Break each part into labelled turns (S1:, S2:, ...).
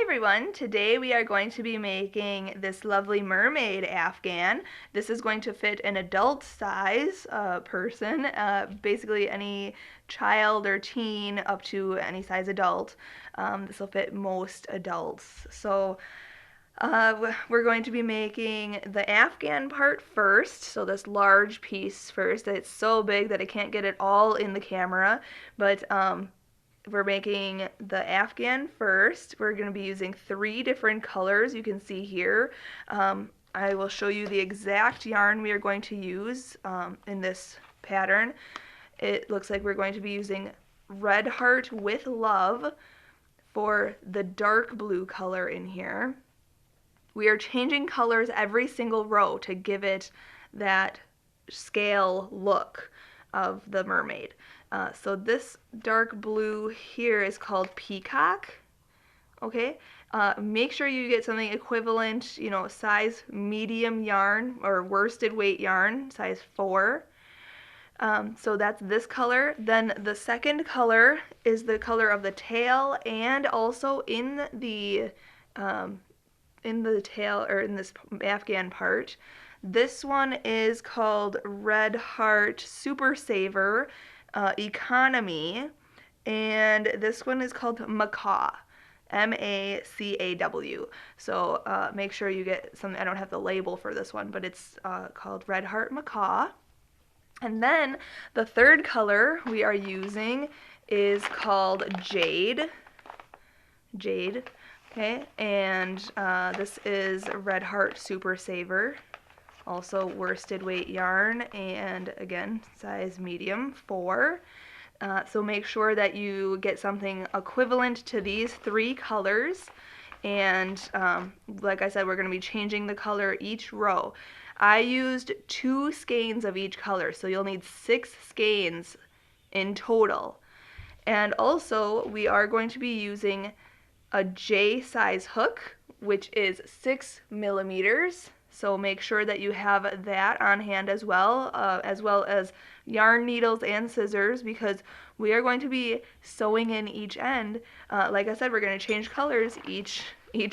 S1: everyone, today we are going to be making this lovely mermaid afghan. This is going to fit an adult size person, basically any child or teen up to any size adult. This will fit most adults. So we're going to be making the afghan part first, so this large piece first. It's so big that I can't get it all in the camera, but we're making the afghan first. We're going to be using 3 different colors you can see here. I will show you the exact yarn we are going to use in this pattern. It looks like we're going to be using Red Heart with Love for the dark blue color in here. We are changing colors every single row to give it that scale look of the mermaid. So this dark blue here is called Peacock. Okay, make sure you get something equivalent, size medium yarn or worsted weight yarn, size 4. So that's this color. Then the second color is the color of the tail, and also in the tail, or in this afghan part. This one is called Red Heart Super Saver Economy, and this one is called Macaw, Macaw. So make sure you get something. I don't have the label for this one, but it's called Red Heart Macaw. And then the third color we are using is called Jade. Jade. Okay, and this is Red Heart Super Saver, also worsted weight yarn, and again, size medium 4. So make sure that you get something equivalent to these 3 colors, and like I said, we're going to be changing the color each row. I used 2 skeins of each color, so you'll need 6 skeins in total. And also, we are going to be using a J size hook, which is 6 millimeters. So make sure that you have that on hand as well as yarn needles and scissors, because we are going to be sewing in each end. Like I said, we're going to change colors each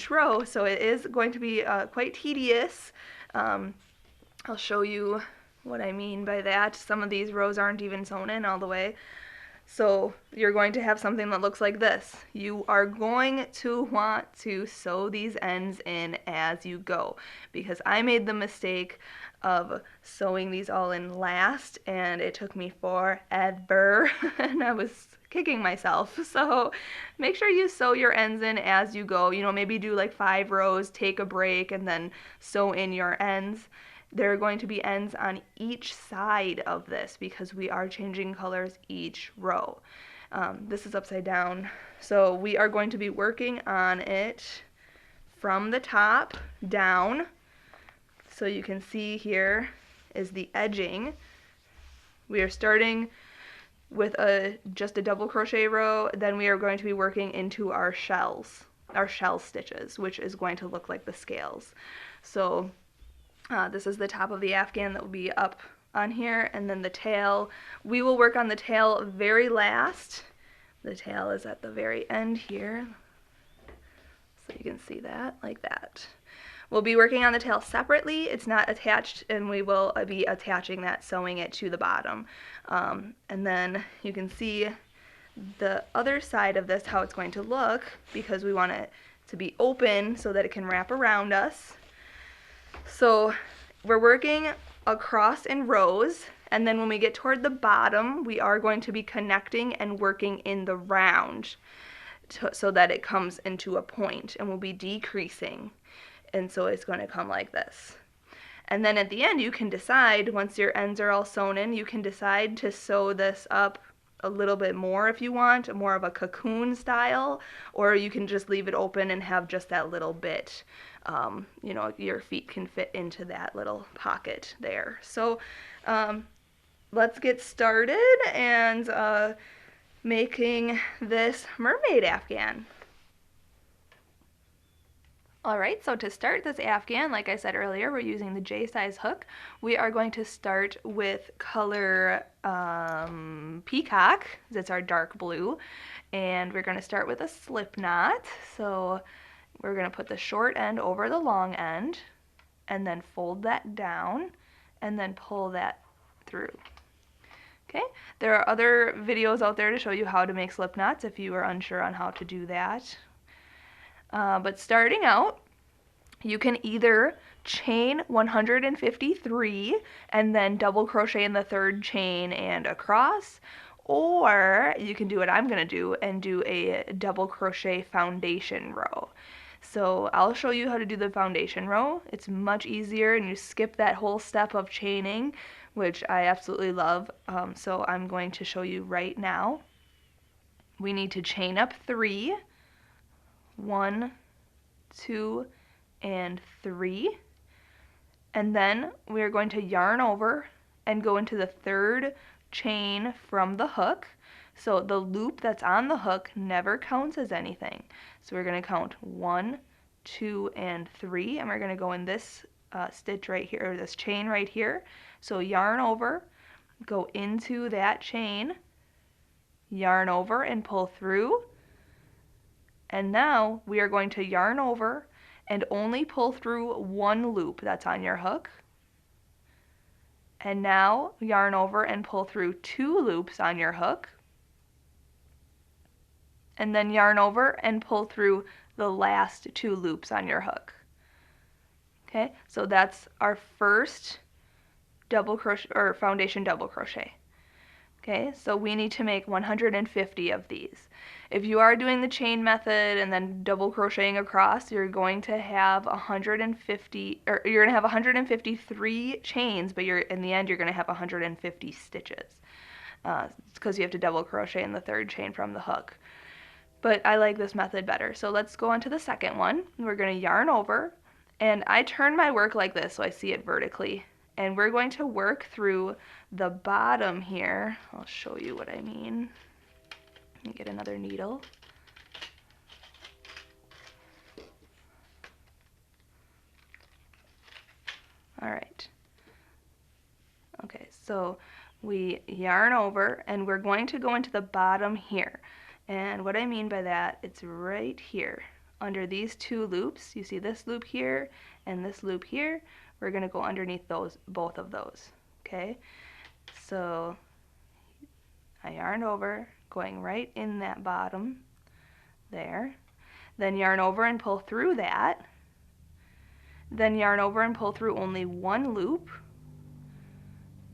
S1: row, so it is going to be quite tedious. I'll show you what I mean by that. Some of these rows aren't even sewn in all the way. So you're going to have something that looks like this. You are going to want to sew these ends in as you go, because I made the mistake of sewing these all in last, and it took me forever and I was kicking myself. So make sure you sew your ends in as you go. Maybe do like 5 rows, take a break, and then sew in your ends. There are going to be ends on each side of this because we are changing colors each row. This is upside down, so we are going to be working on it from the top down. So you can see here is the edging. We are starting with just a double crochet row, then we are going to be working into our shell stitches, which is going to look like the scales. So this is the top of the afghan that will be up on here, and then the tail. We will work on the tail very last. The tail is at the very end here, so you can see that like that. We'll be working on the tail separately. It's not attached, and we will be attaching that, sewing it to the bottom. And then you can see the other side of this, how it's going to look, because we want it to be open so that it can wrap around us. So we're working across in rows, and then when we get toward the bottom, we are going to be connecting and working in the round so that it comes into a point, and we'll be decreasing. And so it's going to come like this. And then at the end, you can decide, once your ends are all sewn in, you can decide to sew this up a little bit more if you want, more of a cocoon style, or you can just leave it open and have just that little bit. Your feet can fit into that little pocket there. So let's get started and making this mermaid afghan. Alright, so to start this afghan, like I said earlier, we're using the J size hook. We are going to start with color Peacock, that's our dark blue, and we're going to start with a slip knot. So we're going to put the short end over the long end and then fold that down and then pull that through. Okay, there are other videos out there to show you how to make slip knots if you are unsure on how to do that. But starting out, you can either chain 153 and then double crochet in the third chain and across, or you can do what I'm going to do and do a double crochet foundation row. So I'll show you how to do the foundation row. It's much easier and you skip that whole step of chaining, which I absolutely love. So I'm going to show you right now. We need to chain up 3, 1, 2, and 3, and then we're going to yarn over and go into the third chain from the hook. So the loop that's on the hook never counts as anything. So we're going to count 1, 2, and 3, and we're going to go in this stitch right here, or this chain right here. So yarn over, go into that chain, yarn over and pull through, and now we are going to yarn over and only pull through one loop that's on your hook. And now yarn over and pull through 2 loops on your hook. And then yarn over and pull through the last 2 loops on your hook. Okay, so that's our first double crochet or foundation double crochet. Okay, so we need to make 150 of these. If you are doing the chain method and then double crocheting across, you're going to have 150, or you're going to have 153 chains, but in the end you're going to have 150 stitches. It's because you have to double crochet in the third chain from the hook. But I like this method better. So let's go on to the second one. We're going to yarn over, and I turn my work like this so I see it vertically. And we're going to work through the bottom here. I'll show you what I mean. Let me get another needle. All right. Okay, so we yarn over and we're going to go into the bottom here. And what I mean by that, it's right here under these 2 loops. You see this loop here and this loop here. We're going to go underneath both of those. Okay, so I yarned over, going right in that bottom there, then yarn over and pull through that, then yarn over and pull through only 1 loop,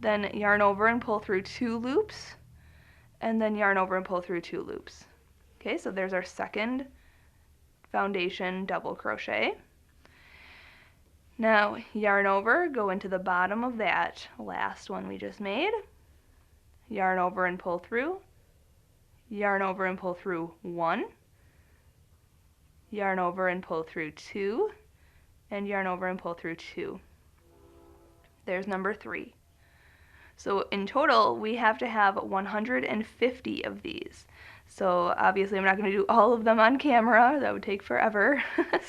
S1: then yarn over and pull through 2 loops, and then yarn over and pull through 2 loops. Okay, so there's our second foundation double crochet. Now yarn over, go into the bottom of that last one we just made, yarn over and pull through, yarn over and pull through 1, yarn over and pull through 2, and yarn over and pull through 2. There's number 3. So in total we have to have 150 of these. So obviously I'm not going to do all of them on camera, that would take forever.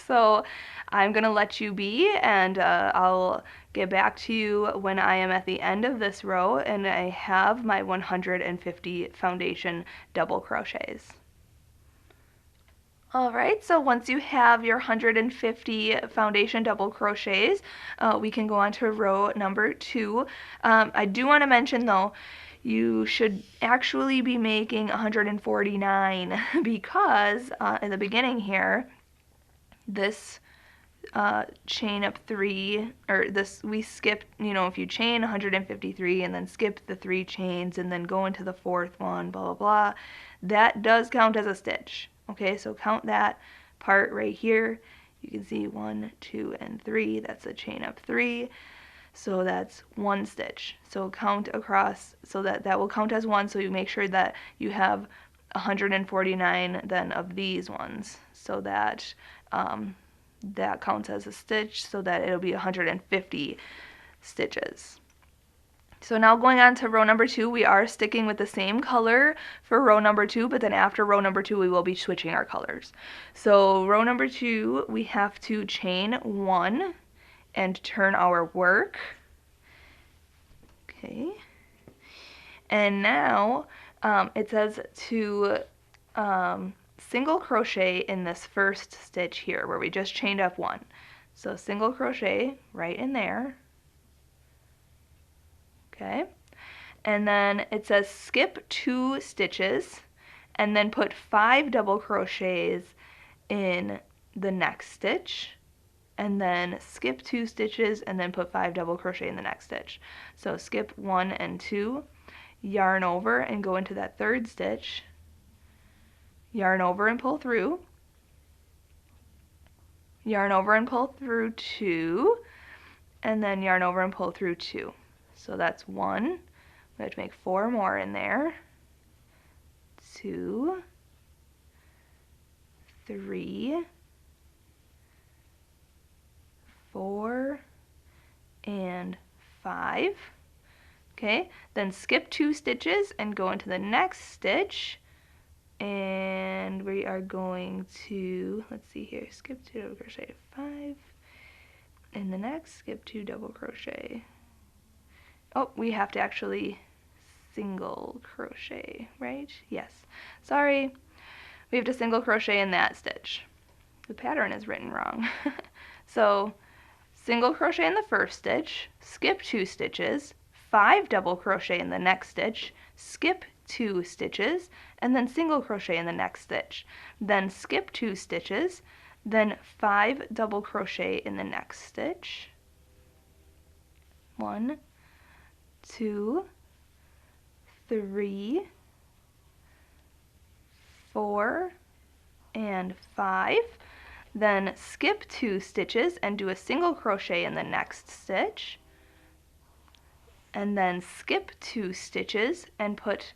S1: So I'm going to let you be, and I'll get back to you when I am at the end of this row and I have my 150 foundation double crochets. Alright, so once you have your 150 foundation double crochets, we can go on to row number 2. I do want to mention though, you should actually be making 149 because in the beginning here, this chain up 3, or this, we skip, if you chain 153 and then skip the 3 chains and then go into the 4th one, blah, blah, blah, that does count as a stitch. Okay, so count that part right here. You can see 1, 2, and 3, that's a chain up 3. So that's 1 stitch. So count across, so that will count as 1, so you make sure that you have 149 then of these ones, so that that counts as a stitch, so that it'll be 150 stitches. So now going on to row number 2, we are sticking with the same color for row number 2, but then after row number 2 we will be switching our colors. So row number 2, we have to chain 1 and turn our work. Okay. And now it says to single crochet in this first stitch here where we just chained up one. So single crochet right in there. Okay. And then it says skip 2 stitches and then put 5 double crochets in the next stitch, and then skip 2 stitches and then put 5 double crochet in the next stitch. So skip 1 and 2, yarn over and go into that third stitch, yarn over and pull through, yarn over and pull through 2, and then yarn over and pull through 2. So that's 1. We have to make 4 more in there. 2, 3, 4, and 5. Okay, then skip 2 stitches and go into the next stitch, and we are going to, let's see here, skip 2 double crochet, 5, in the next, skip 2 double crochet. Oh, we have to actually single crochet, right? Yes, sorry, we have to single crochet in that stitch. The pattern is written wrong. So single crochet in the first stitch, skip 2 stitches, 5 double crochet in the next stitch, skip 2 stitches, and then single crochet in the next stitch. Then skip 2 stitches, then 5 double crochet in the next stitch. 1, 2, 3, 4, and 5. Then skip 2 stitches and do a single crochet in the next stitch, and then skip 2 stitches and put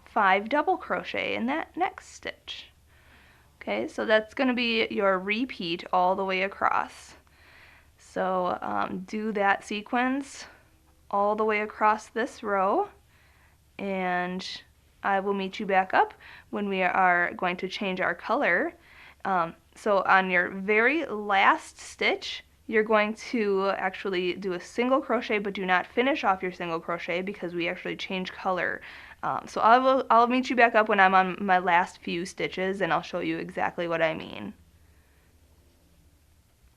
S1: 5 double crochet in that next stitch. Okay, so that's going to be your repeat all the way across. So do that sequence all the way across this row, and I will meet you back up when we are going to change our color. So on your very last stitch, you're going to actually do a single crochet, but do not finish off your single crochet because we actually change color. So I'll meet you back up when I'm on my last few stitches, and I'll show you exactly what I mean.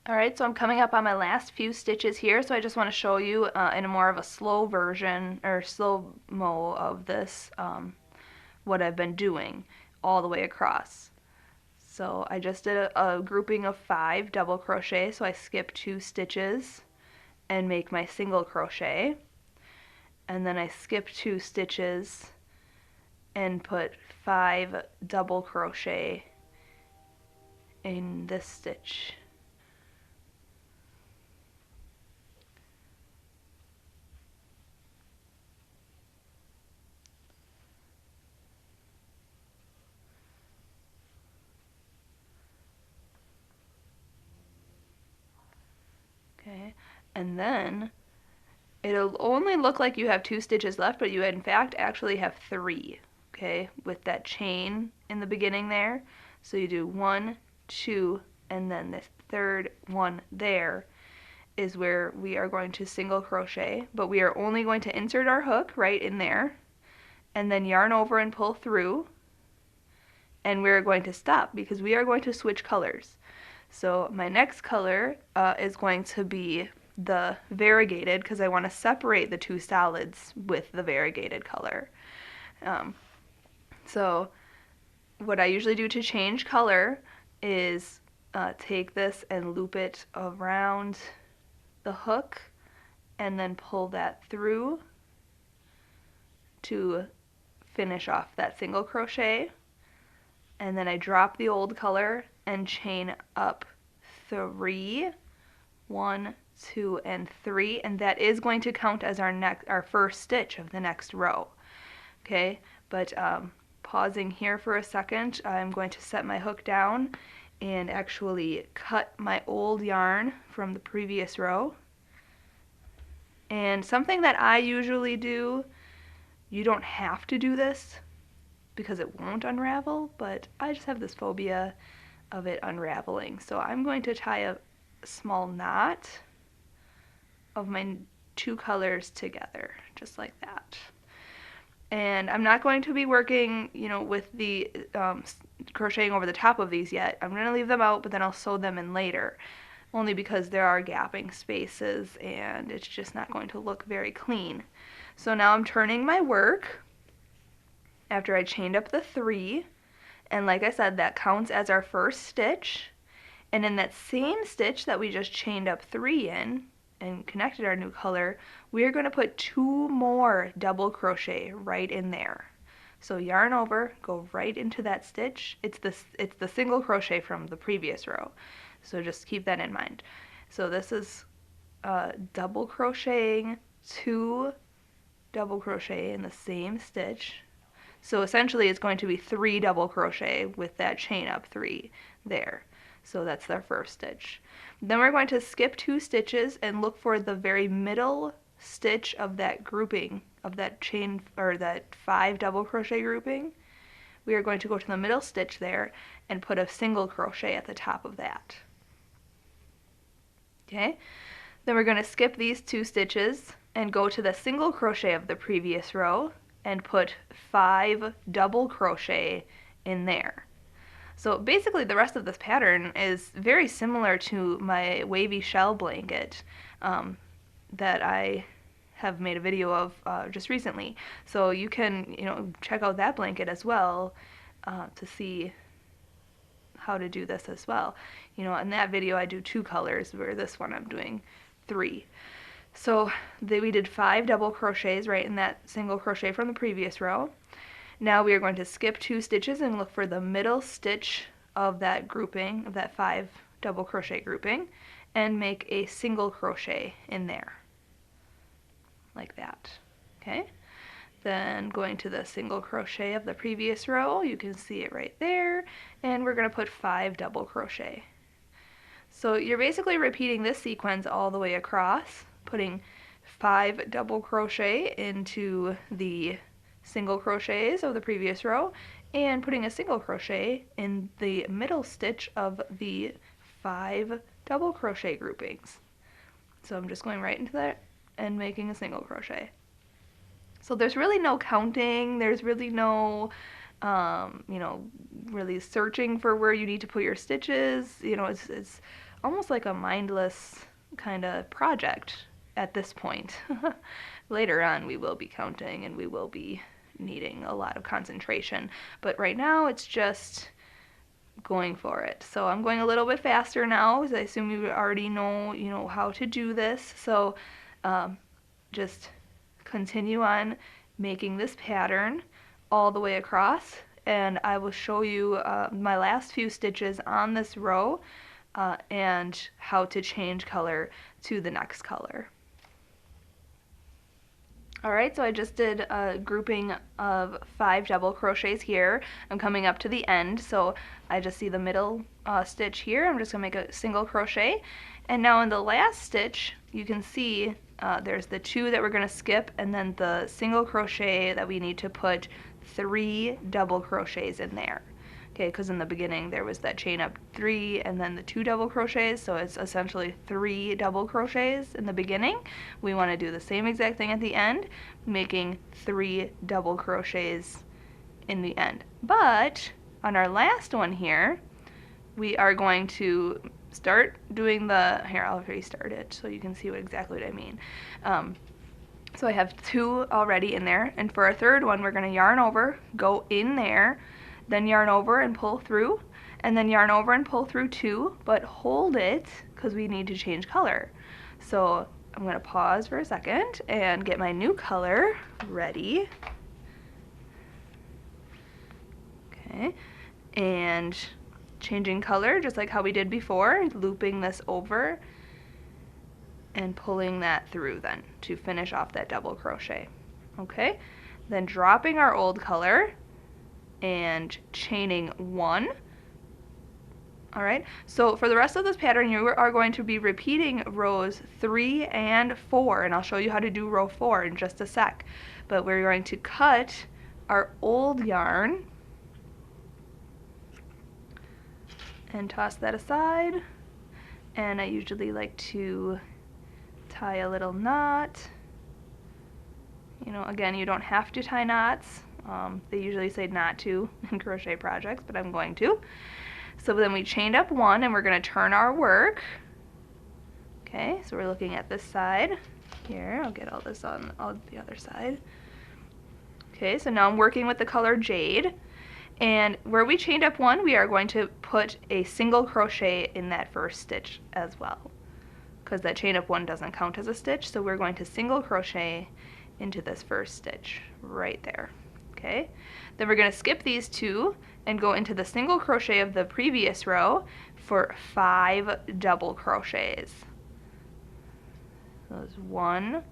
S1: Alright, so I'm coming up on my last few stitches here, so I just want to show you in a more of a slow version, or slow-mo of this, what I've been doing all the way across. So I just did a grouping of 5 double crochet, so I skip 2 stitches and make my single crochet, and then I skip 2 stitches and put 5 double crochet in this stitch. Okay, and then it'll only look like you have 2 stitches left, but you in fact actually have 3, okay, with that chain in the beginning there. So you do 1, 2, and then this third one there is where we are going to single crochet, but we are only going to insert our hook right in there, and then yarn over and pull through, and we're going to stop because we are going to switch colors. So my next color is going to be the variegated, because I want to separate the 2 solids with the variegated color. So what I usually do to change color is take this and loop it around the hook and then pull that through to finish off that single crochet, and then I drop the old color and chain up 3, 1, 2, and 3, and that is going to count as our first stitch of the next row. Okay, but pausing here for a second, I'm going to set my hook down and actually cut my old yarn from the previous row. And something that I usually do, you don't have to do this because it won't unravel, but I just have this phobia of it unraveling. So I'm going to tie a small knot of my 2 colors together, just like that. And I'm not going to be working, you know, with the crocheting over the top of these yet. I'm going to leave them out, but then I'll sew them in later, only because there are gapping spaces and it's just not going to look very clean. So now I'm turning my work after I chained up the 3, and like I said, that counts as our first stitch. And in that same stitch that we just chained up 3 in and connected our new color, we are going to put 2 more double crochet right in there. So yarn over, go right into that stitch. It's the single crochet from the previous row, so just keep that in mind. So this is double crocheting 2 double crochet in the same stitch. So essentially it's going to be 3 double crochet with that chain up 3 there. So that's our first stitch. Then we're going to skip 2 stitches and look for the very middle stitch of that grouping, of that chain, or that 5 double crochet grouping. We are going to go to the middle stitch there and put a single crochet at the top of that. Okay? Then we're going to skip these 2 stitches and go to the single crochet of the previous row and put 5 double crochet in there. So basically the rest of this pattern is very similar to my wavy shell blanket that I have made a video of just recently. So you can, you know, check out that blanket as well to see how to do this as well. You know, in that video I do 2 colors, where this one I'm doing 3. So we did 5 double crochets right in that single crochet from the previous row. Now we are going to skip 2 stitches and look for the middle stitch of that grouping, of that 5 double crochet grouping, and make a single crochet in there, like that. Okay? Then going to the single crochet of the previous row, you can see it right there, and we're going to put 5 double crochet. So you're basically repeating this sequence all the way across, putting 5 double crochet into the single crochets of the previous row and putting a single crochet in the middle stitch of the 5 double crochet groupings. So I'm just going right into that and making a single crochet. So there's really no counting, there's really no you know, really searching for where you need to put your stitches. You know, it's almost like a mindless kind of project at this point. Later on we will be counting and we will be needing a lot of concentration, but right now it's just going for it. So I'm going a little bit faster now, because I assume you already know, you know, how to do this. So just continue on making this pattern all the way across, and I will show you my last few stitches on this row and how to change color to the next color. Alright, so I just did a grouping of 5 double crochets here. I'm coming up to the end, so I just see the middle stitch here. I'm just going to make a single crochet. And now in the last stitch, you can see there's the 2 that we're going to skip, and then the single crochet that we need to put 3 double crochets in there. Okay, because in the beginning there was that chain up 3 and then the 2 double crochets, so it's essentially 3 double crochets in the beginning. We want to do the same exact thing at the end, making 3 double crochets in the end. But on our last one here, we are going to start doing the, here I'll restart it so you can see exactly what I mean. So I have 2 already in there, and for our third one we're going to yarn over, go in there, then yarn over and pull through, and then yarn over and pull through 2, but hold it because we need to change color. So I'm going to pause for a second and get my new color ready. Okay, and changing color just like how we did before, looping this over and pulling that through then to finish off that double crochet. Okay, then dropping our old color and chaining 1. Alright, so for the rest of this pattern you are going to be repeating rows 3 and 4, and I'll show you how to do row 4 in just a sec. But we're going to cut our old yarn and toss that aside, and I usually like to tie a little knot You know, again, you don't have to tie knots. They usually say not to in crochet projects, but I'm going to. So then we chained up one and we're going to turn our work. Okay, so we're looking at this side. Here, I'll get all this on the other side. Okay, so now I'm working with the color Jade. And where we chained up one, we are going to put a single crochet in that first stitch as well, because that chain up one doesn't count as a stitch, so we're going to single crochet into this first stitch right there. Okay, then we're going to skip these two and go into the single crochet of the previous row for 5 double crochets. So it's 1,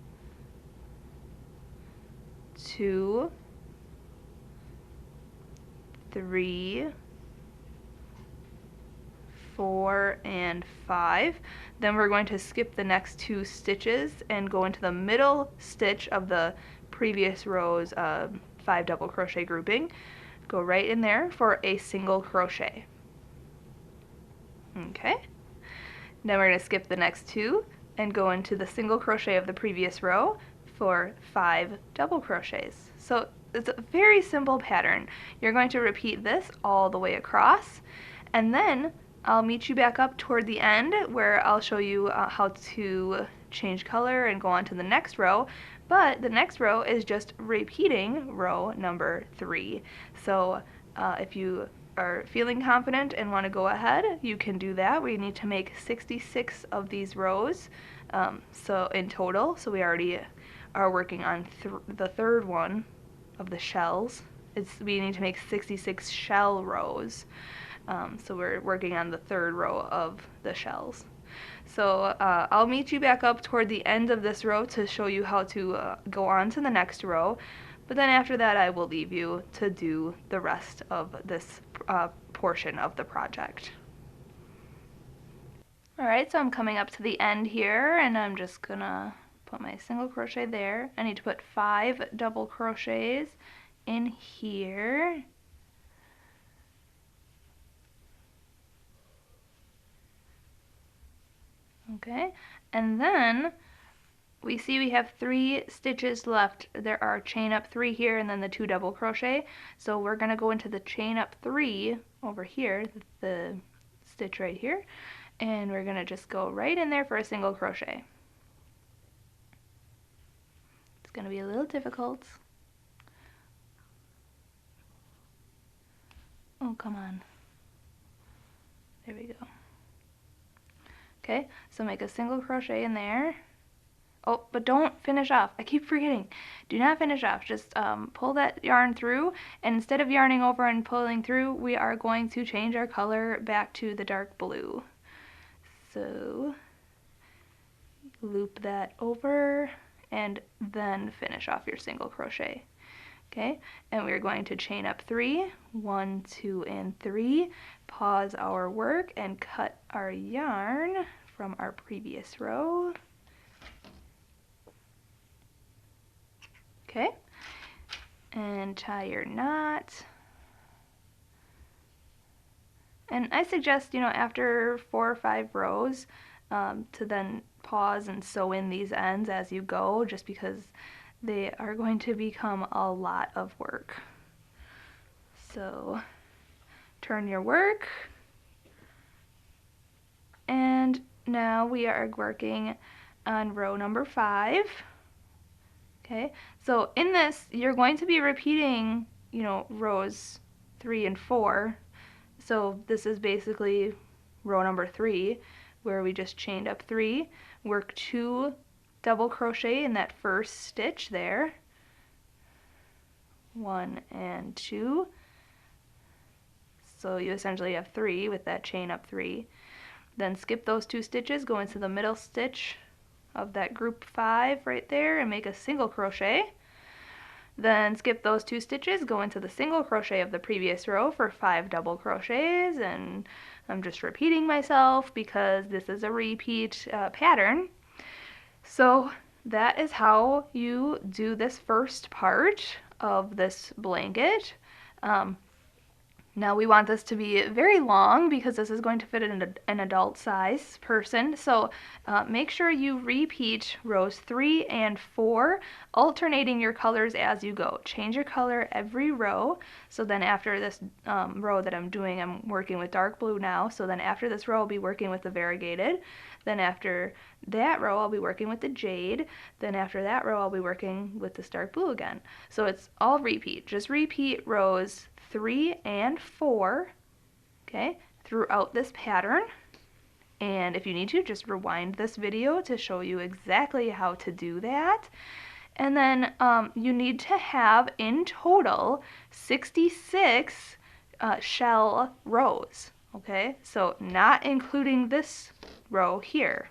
S1: 2, 3, 4, and 5. Then we're going to skip the next 2 stitches and go into the middle stitch of the previous row's 5 double crochet grouping. Go right in there for a single crochet. Okay. Then we're going to skip the next 2 and go into the single crochet of the previous row for 5 double crochets. So it's a very simple pattern. You're going to repeat this all the way across, and then I'll meet you back up toward the end where I'll show you how to change color and go on to the next row. But the next row is just repeating row number 3. So if you are feeling confident and want to go ahead, you can do that. We need to make 66 of these rows so in total. So we already are working on the third one of the shells. We need to make 66 shell rows. So we're working on the third row of the shells. So I'll meet you back up toward the end of this row to show you how to go on to the next row. But then after that, I will leave you to do the rest of this portion of the project. Alright, so I'm coming up to the end here, and I'm just gonna put my single crochet there. I need to put 5 double crochets in here. Okay, and then we see we have 3 stitches left. There are chain up 3 here and then the 2 double crochet. So we're going to go into the chain up 3 over here, the stitch right here, and we're going to just go right in there for a single crochet. It's going to be a little difficult. Oh, come on. There we go. Okay, so make a single crochet in there. Oh, but don't finish off. I keep forgetting. Do not finish off. Just pull that yarn through, and instead of yarning over and pulling through, we are going to change our color back to the dark blue. So loop that over and then finish off your single crochet. Okay, and we're going to chain up 3, 1, 2, and 3, pause our work and cut our yarn from our previous row. Okay, and tie your knot. And I suggest, you know, after 4 or 5 rows to then pause and sew in these ends as you go, just because they are going to become a lot of work. So turn your work, and now we are working on row number 5. Okay, so in this you're going to be repeating, you know, rows 3 and 4. So this is basically row number 3, where we just chained up 3, work 2 double crochet in that first stitch there, 1 and 2. So you essentially have 3 with that chain up 3. Then skip those 2 stitches, go into the middle stitch of that group 5 right there and make a single crochet. Then skip those 2 stitches, go into the single crochet of the previous row for 5 double crochets, and I'm just repeating myself because this is a repeat pattern. So that is how you do this first part of this blanket. Now we want this to be very long because this is going to fit an adult size person. So make sure you repeat rows 3 and 4, alternating your colors as you go. Change your color every row. So then after this row that I'm doing, I'm working with dark blue now. So then after this row, I'll be working with the variegated. Then after that row, I'll be working with the jade. Then after that row, I'll be working with this dark blue again. So it's all repeat. Just repeat rows 3 and 4, okay, throughout this pattern. And if you need to, just rewind this video to show you exactly how to do that. And then you need to have in total 66 shell rows, okay? So not including this row here.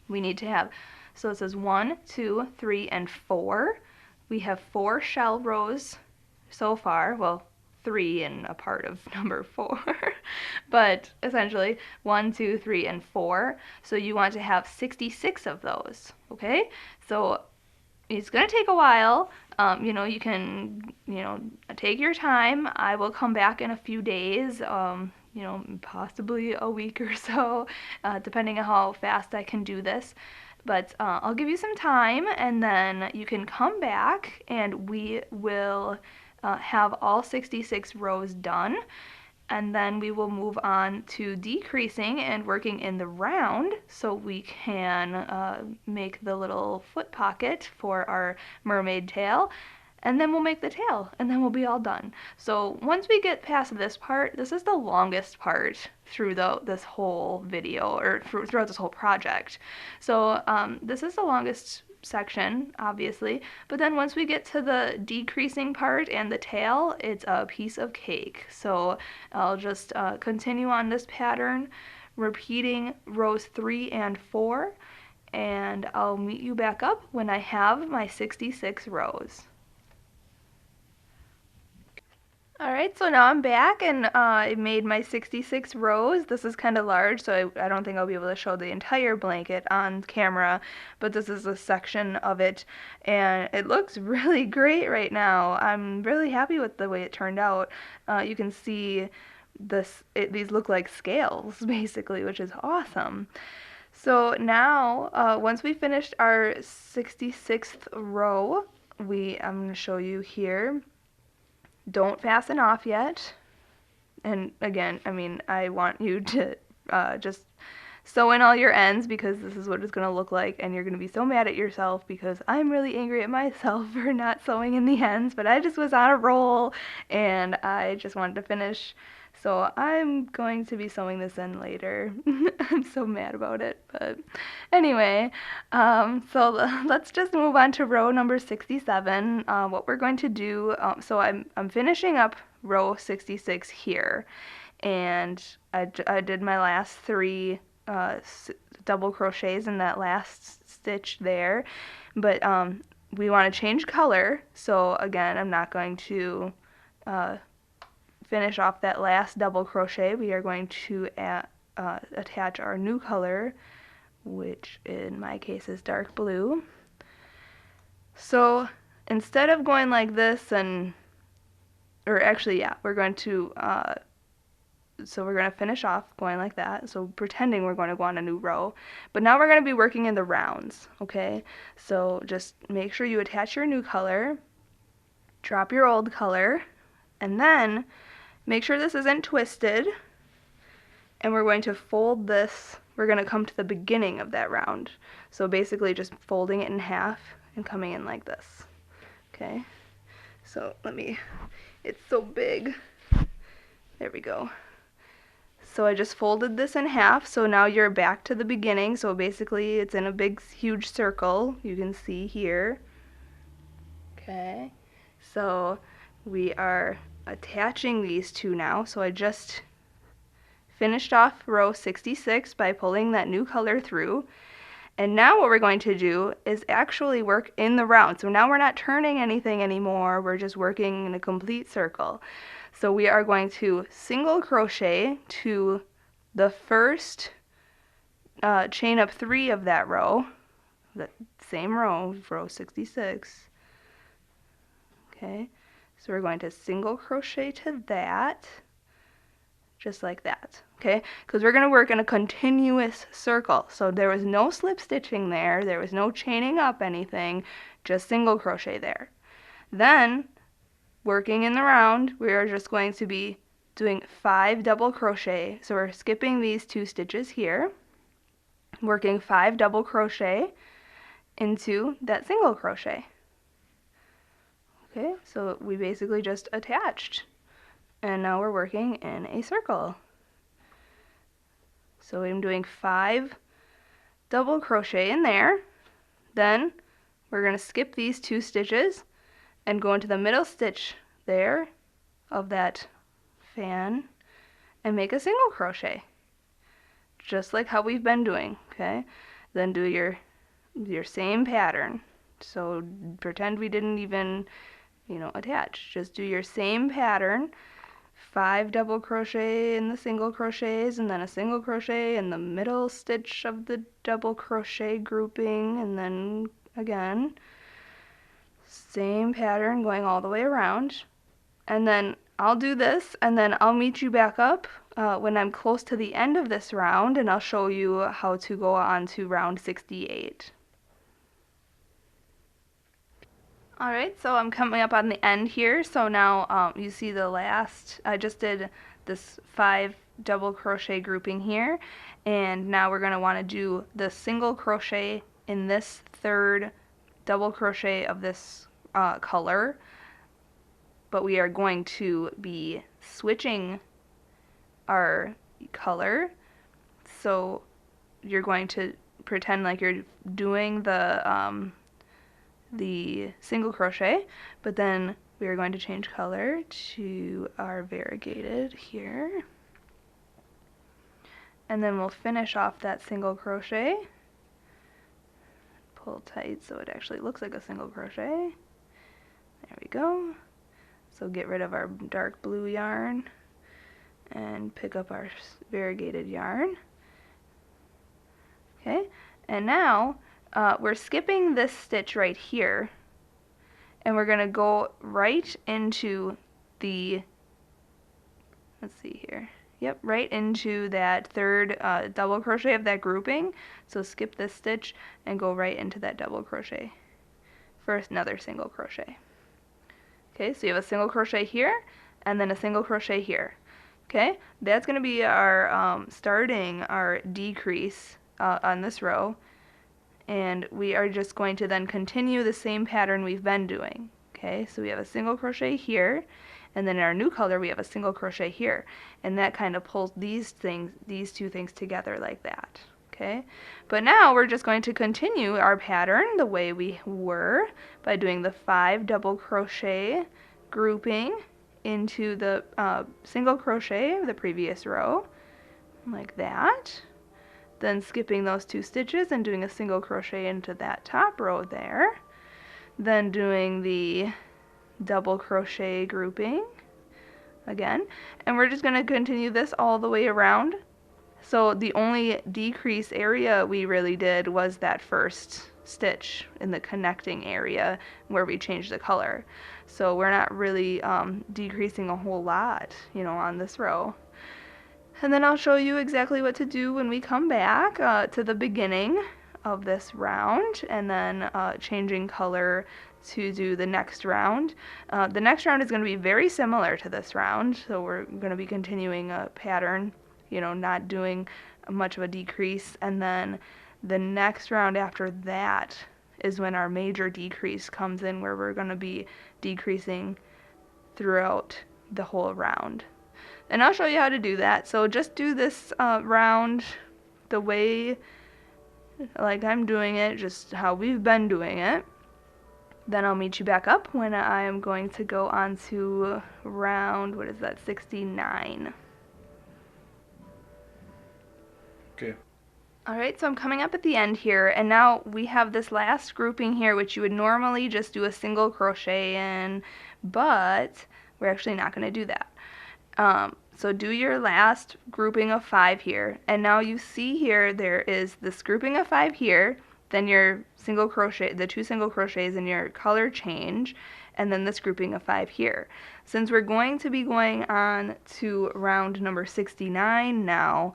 S1: We need to have, so it says 1, 2, 3, and 4. We have 4 shell rows so far, well, 3 and a part of number 4, but essentially 1, 2, 3, and 4. So you want to have 66 of those, okay? So it's going to take a while. You can, take your time. I will come back in a few days, possibly a week or so, depending on how fast I can do this. But I'll give you some time, and then you can come back and we will have all 66 rows done, and then we will move on to decreasing and working in the round so we can make the little foot pocket for our mermaid tail, and then we'll make the tail, and then we'll be all done. So once we get past this part, this is the longest part through this whole video, or throughout this whole project. So this is the longest section, obviously, but then once we get to the decreasing part and the tail, it's a piece of cake. So I'll just continue on this pattern, repeating rows 3 and 4, and I'll meet you back up when I have my 66 rows. Alright, so now I'm back, and I made my 66 rows. This is kind of large, so I don't think I'll be able to show the entire blanket on camera, but this is a section of it, and it looks really great right now. I'm really happy with the way it turned out. You can see these look like scales, basically, which is awesome. So now, once we finished our 66th row, I'm going to show you here. Don't fasten off yet. And again, I want you to just sew in all your ends, because this is what it's going to look like, and you're going to be so mad at yourself because I'm really angry at myself for not sewing in the ends, but I just was on a roll and I just wanted to finish. So I'm going to be sewing this in later. I'm so mad about it, but anyway, so let's just move on to row number 67. What we're going to do, so I'm finishing up row 66 here, and I did my last 3 double crochets in that last stitch there, but we want to change color, so again, I'm not going to finish off that last double crochet. We are going to attach our new color, which in my case is dark blue. So instead of going like this we're going to finish off going like that, so pretending we're going to go on a new row, but now we're going to be working in the rounds, okay? So just make sure you attach your new color, drop your old color, and then make sure this isn't twisted, and we're going to fold this. We're going to come to the beginning of that round. So basically just folding it in half and coming in like this. Okay? So it's so big. There we go. So I just folded this in half, so now you're back to the beginning. So basically it's in a big, huge circle, you can see here. Okay? So we are attaching these two now. So I just finished off row 66 by pulling that new color through, and now what we're going to do is actually work in the round. So now we're not turning anything anymore, we're just working in a complete circle. So we are going to single crochet to the first chain up 3 of that row, that same row, row 66. Okay, So we're going to single crochet to that, just like that, okay? Because we're going to work in a continuous circle. So there was no slip stitching there was no chaining up anything, just single crochet there. Then, working in the round, we are just going to be doing 5 double crochet. So we're skipping these 2 stitches here, working 5 double crochet into that single crochet. Okay, so we basically just attached, and now we're working in a circle. So I'm doing 5 double crochet in there, then we're going to skip these 2 stitches and go into the middle stitch there of that fan and make a single crochet, just like how we've been doing, okay? Then do your same pattern. So pretend we didn't even, attach. Just do your same pattern, 5 double crochet in the single crochets, and then a single crochet in the middle stitch of the double crochet grouping, and then again, same pattern going all the way around. And then I'll do this, and then I'll meet you back up when I'm close to the end of this round, and I'll show you how to go on to round 68. Alright, so I'm coming up on the end here, so now you see the last, I just did this 5 double crochet grouping here, and now we're going to want to do the single crochet in this 3rd double crochet of this color, but we are going to be switching our color, so you're going to pretend like you're doing the single crochet, but then we are going to change color to our variegated here, and then we'll finish off that single crochet, pull tight so it actually looks like a single crochet. There we go. So get rid of our dark blue yarn and pick up our variegated yarn. Okay, and now we're skipping this stitch right here, and we're going to go right into the, let's see here, yep, right into that 3rd double crochet of that grouping. So skip this stitch and go right into that double crochet for another single crochet. Okay, so you have a single crochet here, and then a single crochet here. Okay, that's going to be our starting our decrease on this row, and we are just going to then continue the same pattern we've been doing. Okay, so we have a single crochet here, and then in our new color we have a single crochet here, and that kind of pulls these 2 things together like that. Okay, but now we're just going to continue our pattern the way we were by doing the 5 double crochet grouping into the single crochet of the previous row, like that. Then skipping those 2 stitches and doing a single crochet into that top row there. Then doing the double crochet grouping again. And we're just going to continue this all the way around. So the only decrease area we really did was that first stitch in the connecting area where we changed the color. So we're not really decreasing a whole lot, on this row. And then I'll show you exactly what to do when we come back to the beginning of this round, and then changing color to do the next round. The next round is going to be very similar to this round, so we're going to be continuing a pattern, not doing much of a decrease, and then the next round after that is when our major decrease comes in, where we're going to be decreasing throughout the whole round. And I'll show you how to do that. So just do this round the way like I'm doing it, just how we've been doing it. Then I'll meet you back up when I am going to go on to round, 69.
S2: Okay.
S1: Alright, so I'm coming up at the end here, and now we have this last grouping here, which you would normally just do a single crochet in, but we're actually not going to do that. So do your last grouping of 5 here, and now you see here there is this grouping of 5 here, then your single crochet, the 2 single crochets in your color change, and then this grouping of 5 here. Since we're going to be going on to round number 69 now,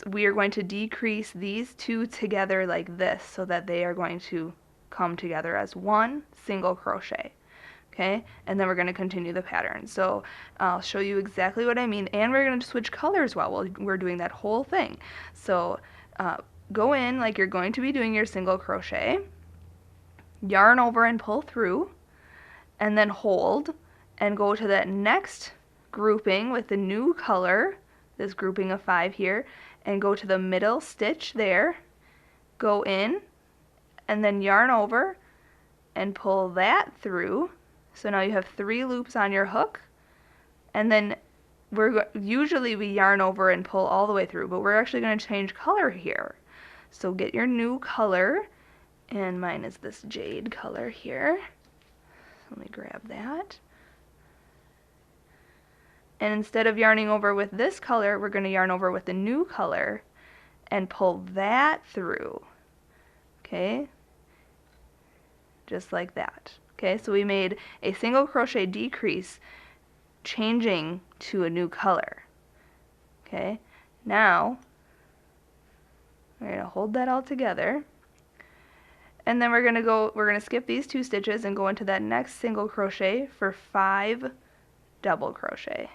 S1: we are going to decrease these two together like this so that they are going to come together as one single crochet. Okay, and then we're going to continue the pattern. So I'll show you exactly what I mean, and we're going to switch colors while we're doing that whole thing. So go in like you're going to be doing your single crochet, yarn over and pull through, and then hold and go to that next grouping with the new color, this grouping of 5 here, and go to the middle stitch there, go in, and then yarn over and pull that through. So now you have 3 loops on your hook, and then usually we yarn over and pull all the way through, but we're actually going to change color here. So get your new color, and mine is this jade color here. Let me grab that. And instead of yarning over with this color, we're going to yarn over with the new color and pull that through. Okay? Just like that. Okay, so we made a single crochet decrease changing to a new color. Okay, now we're going to hold that all together. And then we're going to skip these 2 stitches and go into that next single crochet for 5 double crochet.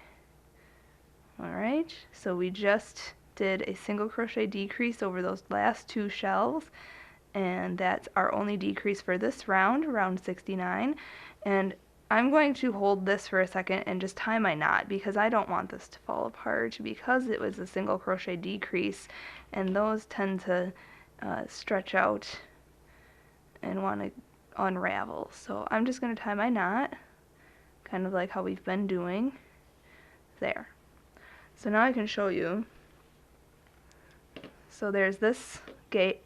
S1: Alright, so we just did a single crochet decrease over those last 2 shells, and that's our only decrease for this round, round 69. And I'm going to hold this for a second and just tie my knot because I don't want this to fall apart because it was a single crochet decrease, and those tend to stretch out and want to unravel. So I'm just going to tie my knot, kind of like how we've been doing there. So now I can show you. So there's this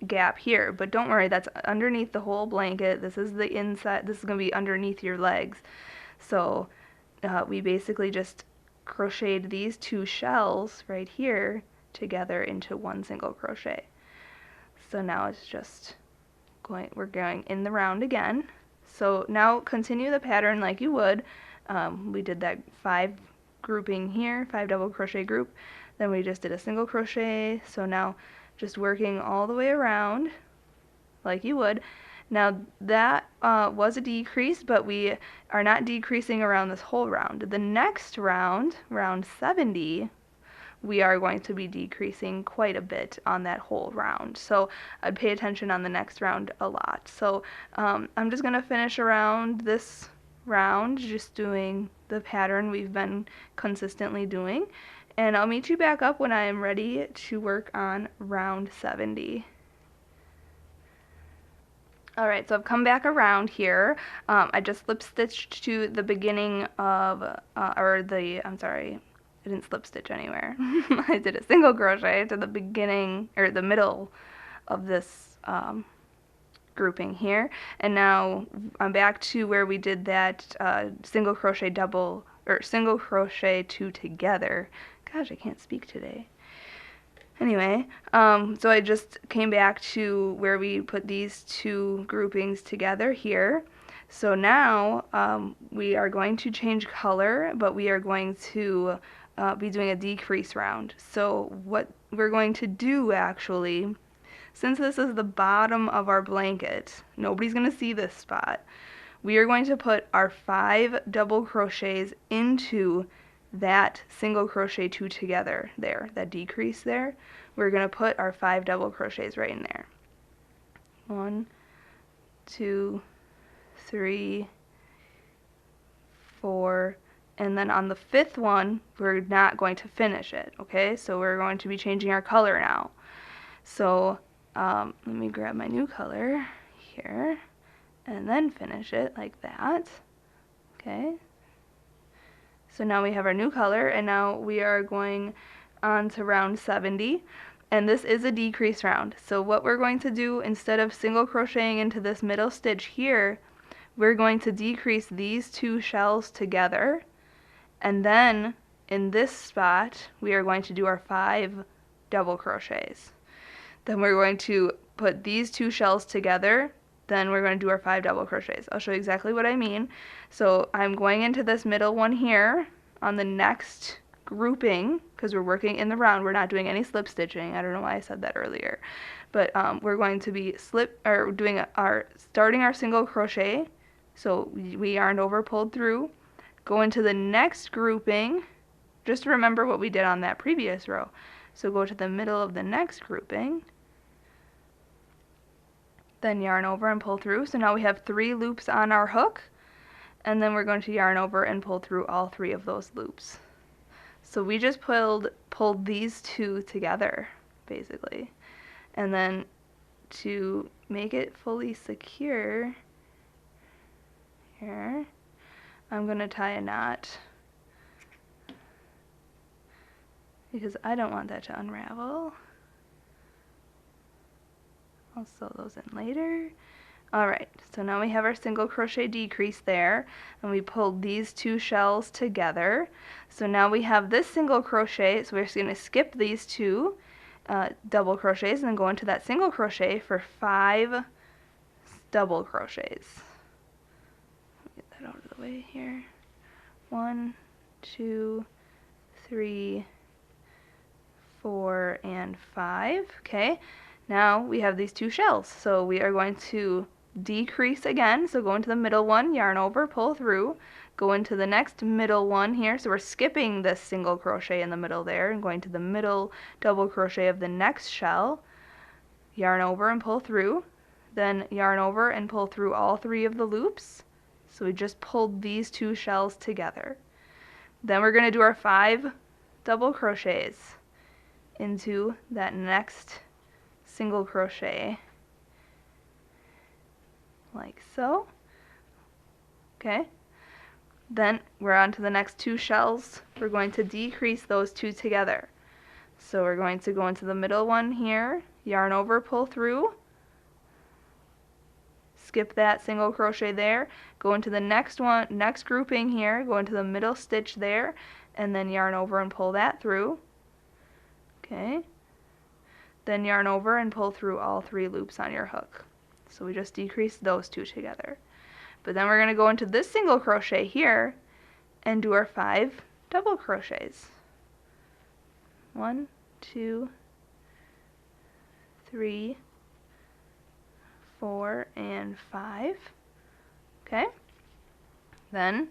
S1: gap here, but don't worry, that's underneath the whole blanket. This is the inside, this is going to be underneath your legs. So we basically just crocheted these 2 shells right here together into one single crochet. So now it's just we're going in the round again. So now continue the pattern like you would. We did that 5 grouping here, 5 double crochet group. Then we just did a single crochet. So now just working all the way around like you would. Now that was a decrease, but we are not decreasing around this whole round. The next round, round 70, we are going to be decreasing quite a bit on that whole round. So I'd pay attention on the next round a lot. So I'm just going to finish around this round, just doing the pattern we've been consistently doing. And I'll meet you back up when I am ready to work on round 70. Alright, so I've come back around here. I just slip stitched to the beginning of, I didn't slip stitch anywhere. I did a single crochet to the beginning, or the middle of this grouping here. And now I'm back to where we did that single crochet 2 together. Gosh, I can't speak today. Anyway, so I just came back to where we put these 2 groupings together here. So now we are going to change color, but we are going to be doing a decrease round. So what we're going to do actually, since this is the bottom of our blanket, nobody's going to see this spot, we are going to put our 5 double crochets into that single crochet 2 together there, that decrease there. We're going to put our 5 double crochets right in there. 1, 2, 3, 4, and then on the 5th one, we're not going to finish it, okay? So we're going to be changing our color now. So let me grab my new color here, and then finish it like that, okay? So now we have our new color, and now we are going on to round 70, and this is a decrease round. So what we're going to do, instead of single crocheting into this middle stitch here, we're going to decrease these 2 shells together, and then in this spot we are going to do our 5 double crochets. Then we're going to put these 2 shells together, then we're going to do our 5 double crochets. I'll show you exactly what I mean. So I'm going into this middle one here on the next grouping, because we're working in the round, we're not doing any slip stitching. I don't know why I said that earlier, but we're going to be starting our single crochet. So we yarned over, pulled through, go into the next grouping. Just remember what we did on that previous row. So go to the middle of the next grouping, then yarn over and pull through. So now we have 3 loops on our hook, and then we're going to yarn over and pull through all 3 of those loops. So we just pulled these 2 together, basically. And then to make it fully secure, here, I'm going to tie a knot, because I don't want that to unravel. I'll sew those in later. Alright, so now we have our single crochet decrease there, and we pulled these 2 shells together. So now we have this single crochet, so we're just going to skip these 2 double crochets and then go into that single crochet for 5 double crochets. Get that out of the way here. 1, 2, 3, 4, and 5. Okay, now we have these 2 shells, so we are going to decrease again. So go into the middle one, yarn over, pull through, go into the next middle one here. So we're skipping this single crochet in the middle there and going to the middle double crochet of the next shell, yarn over and pull through, then yarn over and pull through all 3 of the loops. So we just pulled these 2 shells together. Then we're going to do our 5 double crochets into that next single crochet, like so. Okay, then we're on to the next 2 shells. We're going to decrease those 2 together. So we're going to go into the middle one here, yarn over, pull through, skip that single crochet there, go into the next grouping here, go into the middle stitch there, and then yarn over and pull that through. Okay, then yarn over and pull through all 3 loops on your hook. So we just decreased those 2 together. But then we're going to go into this single crochet here and do our 5 double crochets. 1, 2, 3, 4, and 5. Okay, then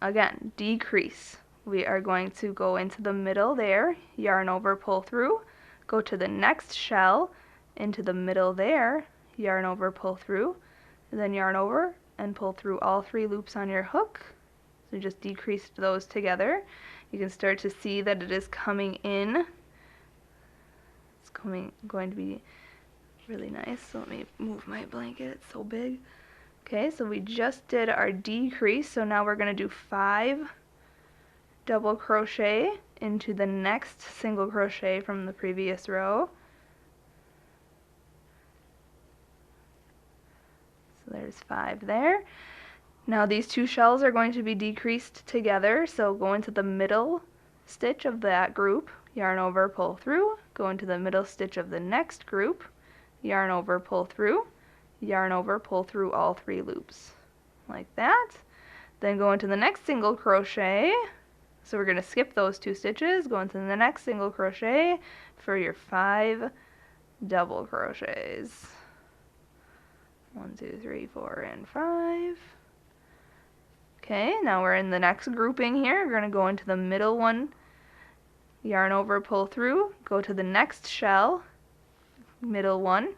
S1: again, decrease. We are going to go into the middle there, yarn over, pull through, go to the next shell, into the middle there, yarn over, pull through, then yarn over and pull through all 3 loops on your hook. So just decreased those together. You can start to see that it is coming in. It's going to be really nice. So let me move my blanket, it's so big. Okay, so we just did our decrease, so now we're going to do 5 double crochet into the next single crochet from the previous row. So there's 5 there. Now these 2 shells are going to be decreased together, so go into the middle stitch of that group, yarn over, pull through, go into the middle stitch of the next group, yarn over, pull through, yarn over, pull through all 3 loops, like that. Then go into the next single crochet. So we're going to skip those 2 stitches, go into the next single crochet for your 5 double crochets. 1, 2, 3, 4, and 5. Okay, now we're in the next grouping here. We're going to go into the middle one, yarn over, pull through, go to the next shell, middle one,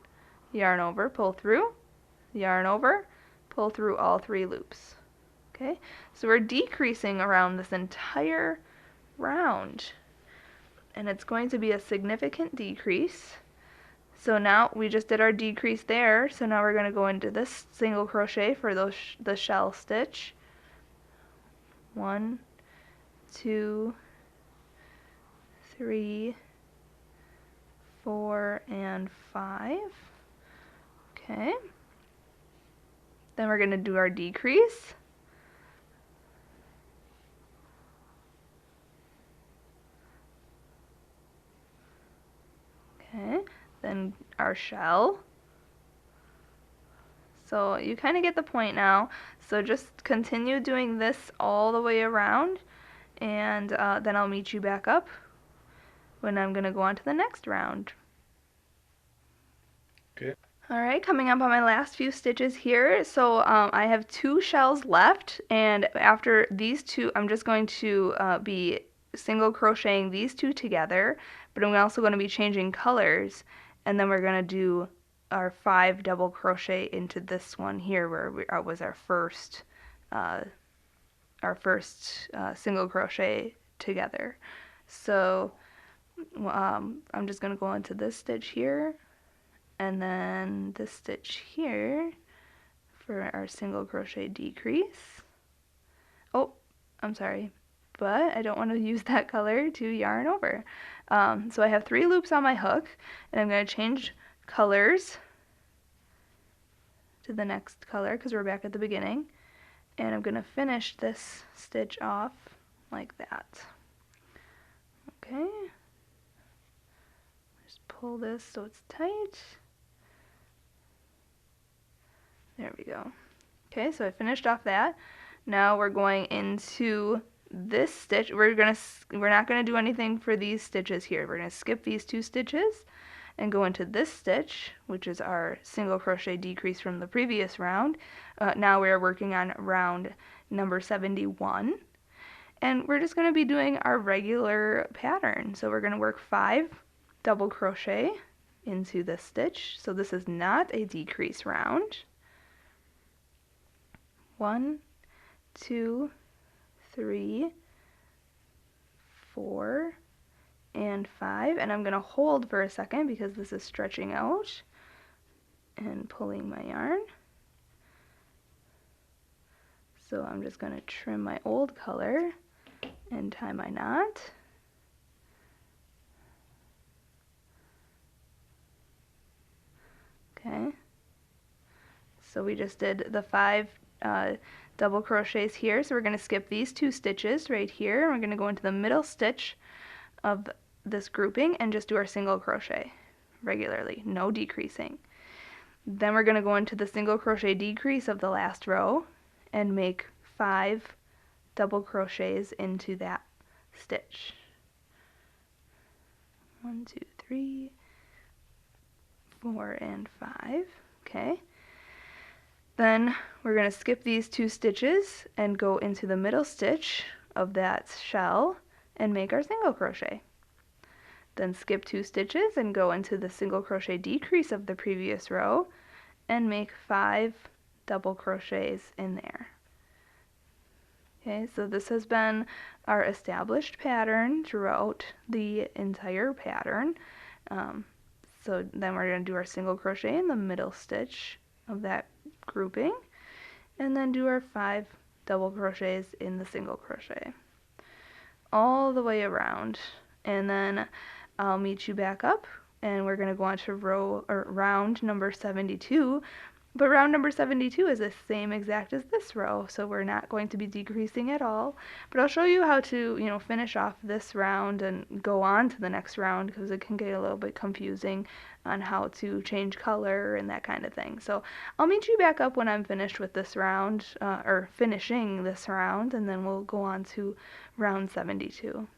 S1: yarn over, pull through, yarn over, pull through all 3 loops. Okay, so we're decreasing around this entire round, and it's going to be a significant decrease. So now we just did our decrease there, so now we're going to go into this single crochet for the shell stitch. 1, 2, 3, 4, and 5. Okay, then we're going to do our decrease. Okay, then our shell. So you kind of get the point now. So just continue doing this all the way around, and then I'll meet you back up when I'm going to go on to the next round.
S2: Okay.
S1: Alright, coming up on my last few stitches here, so I have 2 shells left, and after these 2 I'm just going to be single crocheting these 2 together, but I'm also going to be changing colors, and then we're going to do our 5 double crochet into this one here where was our first single crochet together. So I'm just going to go into this stitch here, and then this stitch here for our single crochet decrease. Oh, I'm sorry, but I don't want to use that color to yarn over. So I have 3 loops on my hook, and I'm going to change colors to the next color because we're back at the beginning, and I'm going to finish this stitch off like that. Okay, just pull this so it's tight. There we go. Okay, so I finished off that. Now we're going into this stitch. We're not gonna do anything for these stitches here. We're gonna skip these 2 stitches and go into this stitch, which is our single crochet decrease from the previous round. Now we are working on round number 71, and we're just gonna be doing our regular pattern. So we're gonna work 5 double crochet into this stitch. So this is not a decrease round. 1, 2, 3, 4, and 5, and I'm going to hold for a second because this is stretching out and pulling my yarn. So I'm just going to trim my old color and tie my knot. Okay, so we just did the 5 double crochets here, so we're going to skip these 2 stitches right here, and we're going to go into the middle stitch of this grouping and just do our single crochet regularly, no decreasing. Then we're going to go into the single crochet decrease of the last row and make 5 double crochets into that stitch. 1, 2, 3, 4, and 5. Okay. Then we're going to skip these 2 stitches and go into the middle stitch of that shell and make our single crochet. Then skip 2 stitches and go into the single crochet decrease of the previous row and make 5 double crochets in there. Okay, so this has been our established pattern throughout the entire pattern. So then we're going to do our single crochet in the middle stitch of that grouping, and then do our 5 double crochets in the single crochet all the way around, and then I'll meet you back up and we're going to go on to round number 72. But round number 72 is the same exact as this row, so we're not going to be decreasing at all. But I'll show you how to, finish off this round and go on to the next round, because it can get a little bit confusing on how to change color and that kind of thing. So I'll meet you back up when I'm finished with this round, or finishing this round, and then we'll go on to round 72.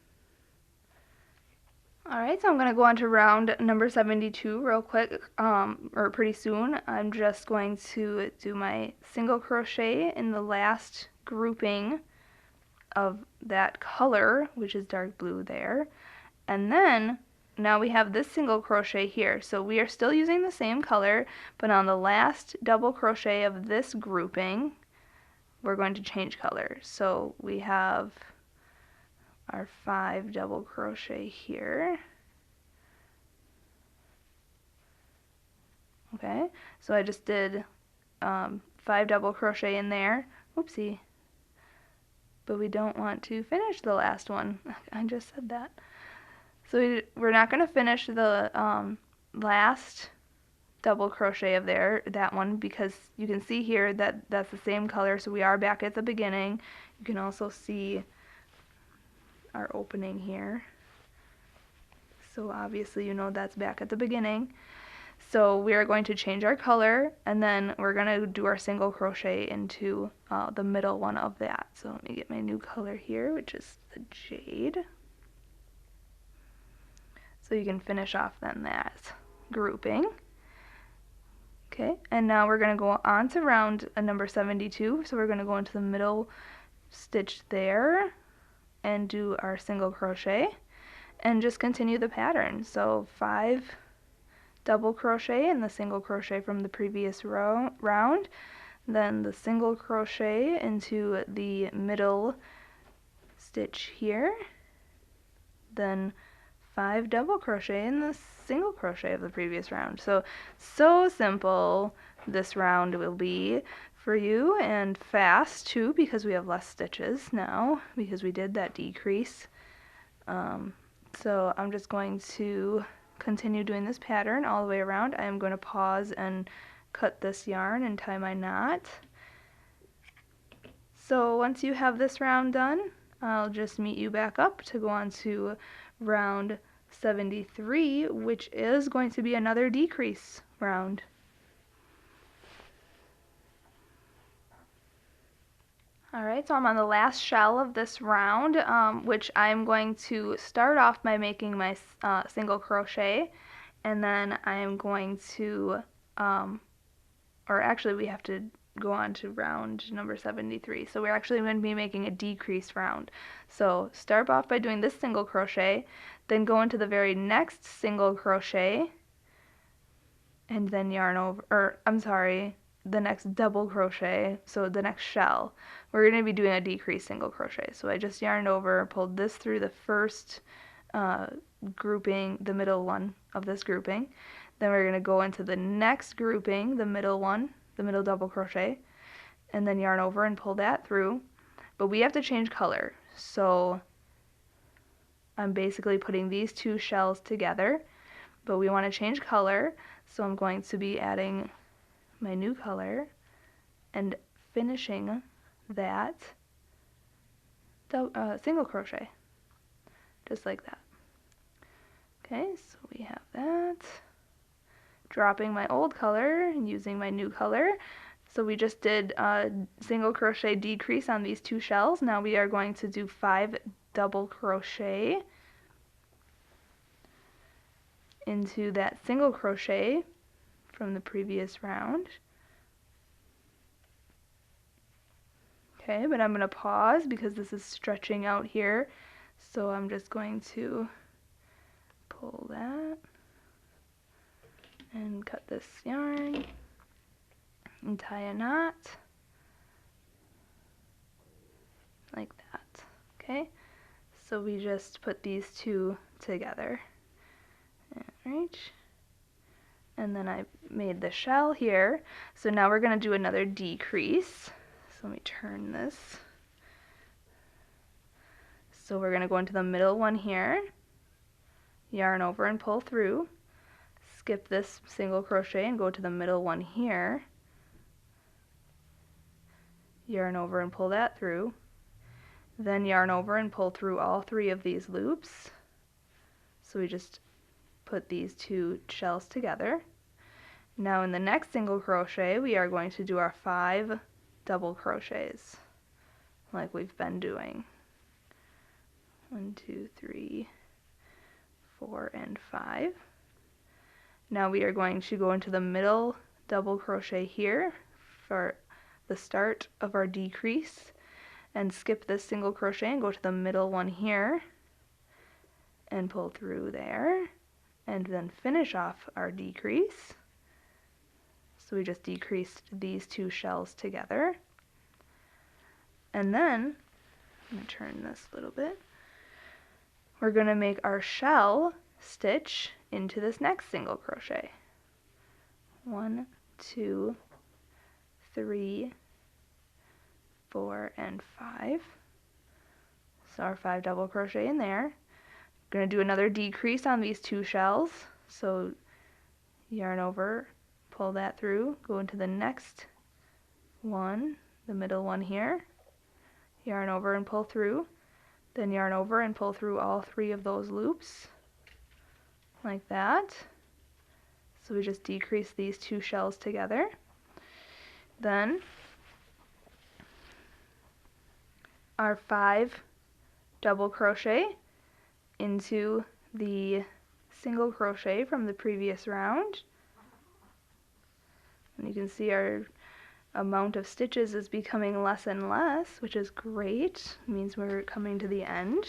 S1: Alright, so I'm going to go on to round number 72 real quick, or pretty soon. I'm just going to do my single crochet in the last grouping of that color, which is dark blue there. And then, now we have this single crochet here. So we are still using the same color, but on the last double crochet of this grouping, we're going to change color. So we have our 5 double crochet here. Okay, so I just did 5 double crochet in there. Oopsie. But we don't want to finish the last one. I just said that. So we're not going to finish the last double crochet of that one, because you can see here that that's the same color, so we are back at the beginning. You can also see our opening here, so obviously that's back at the beginning. So we are going to change our color, and then we're going to do our single crochet into the middle one of that. So let me get my new color here, which is the jade. So you can finish off then that grouping. Okay, and now we're going to go on to round number 72. So we're going to go into the middle stitch there and do our single crochet and just continue the pattern. So 5 double crochet in the single crochet from the previous round, then the single crochet into the middle stitch here, then 5 double crochet in the single crochet of the previous round. So simple this round will be for you, and fast too, because we have less stitches now because we did that decrease. So I'm just going to continue doing this pattern all the way around. I am going to pause and cut this yarn and tie my knot. So once you have this round done, I'll just meet you back up to go on to round 73, which is going to be another decrease round. Alright, so I'm on the last shell of this round, which I'm going to start off by making my single crochet, and then I am going to, or actually we have to go on to round number 73. So we're actually going to be making a decrease round. So start off by doing this single crochet, then go into the very next single crochet, and then yarn over, or I'm sorry, the next double crochet, so the next shell. We're going to be doing a decrease single crochet. So I just yarned over, pulled this through the first grouping, the middle one of this grouping. Then we're going to go into the next grouping, the middle one, the middle double crochet, and then yarn over and pull that through. But we have to change color. So I'm basically putting these two shells together, but we want to change color. So I'm going to be adding my new color and finishing that single crochet, just like that. Okay, so we have that. Dropping my old color and using my new color. So we just did a single crochet decrease on these two shells. Now we are going to do 5 double crochet into that single crochet from the previous round. Okay, but I'm going to pause because this is stretching out here. So I'm just going to pull that and cut this yarn and tie a knot like that. Okay, so we just put these two together. Right, and then I made the shell here. So now we're going to do another decrease. So let me turn this. So we're going to go into the middle one here, yarn over and pull through, skip this single crochet and go to the middle one here, yarn over and pull that through, then yarn over and pull through all 3 of these loops. So we just put these two shells together. Now in the next single crochet we are going to do our 5 double crochets like we've been doing. 1, 2, 3, 4, and 5. Now we are going to go into the middle double crochet here for the start of our decrease and skip this single crochet and go to the middle one here and pull through there and then finish off our decrease. So we just decreased these two shells together. And then, I'm going to turn this a little bit, we're going to make our shell stitch into this next single crochet. 1, 2, 3, 4, and 5. So our 5 double crochet in there. Going to do another decrease on these two shells. So yarn over, pull that through, go into the next one, the middle one here, yarn over and pull through, then yarn over and pull through all 3 of those loops like that. So we just decrease these two shells together. Then our 5 double crochet into the single crochet from the previous round. And you can see our amount of stitches is becoming less and less, which is great. It means we're coming to the end.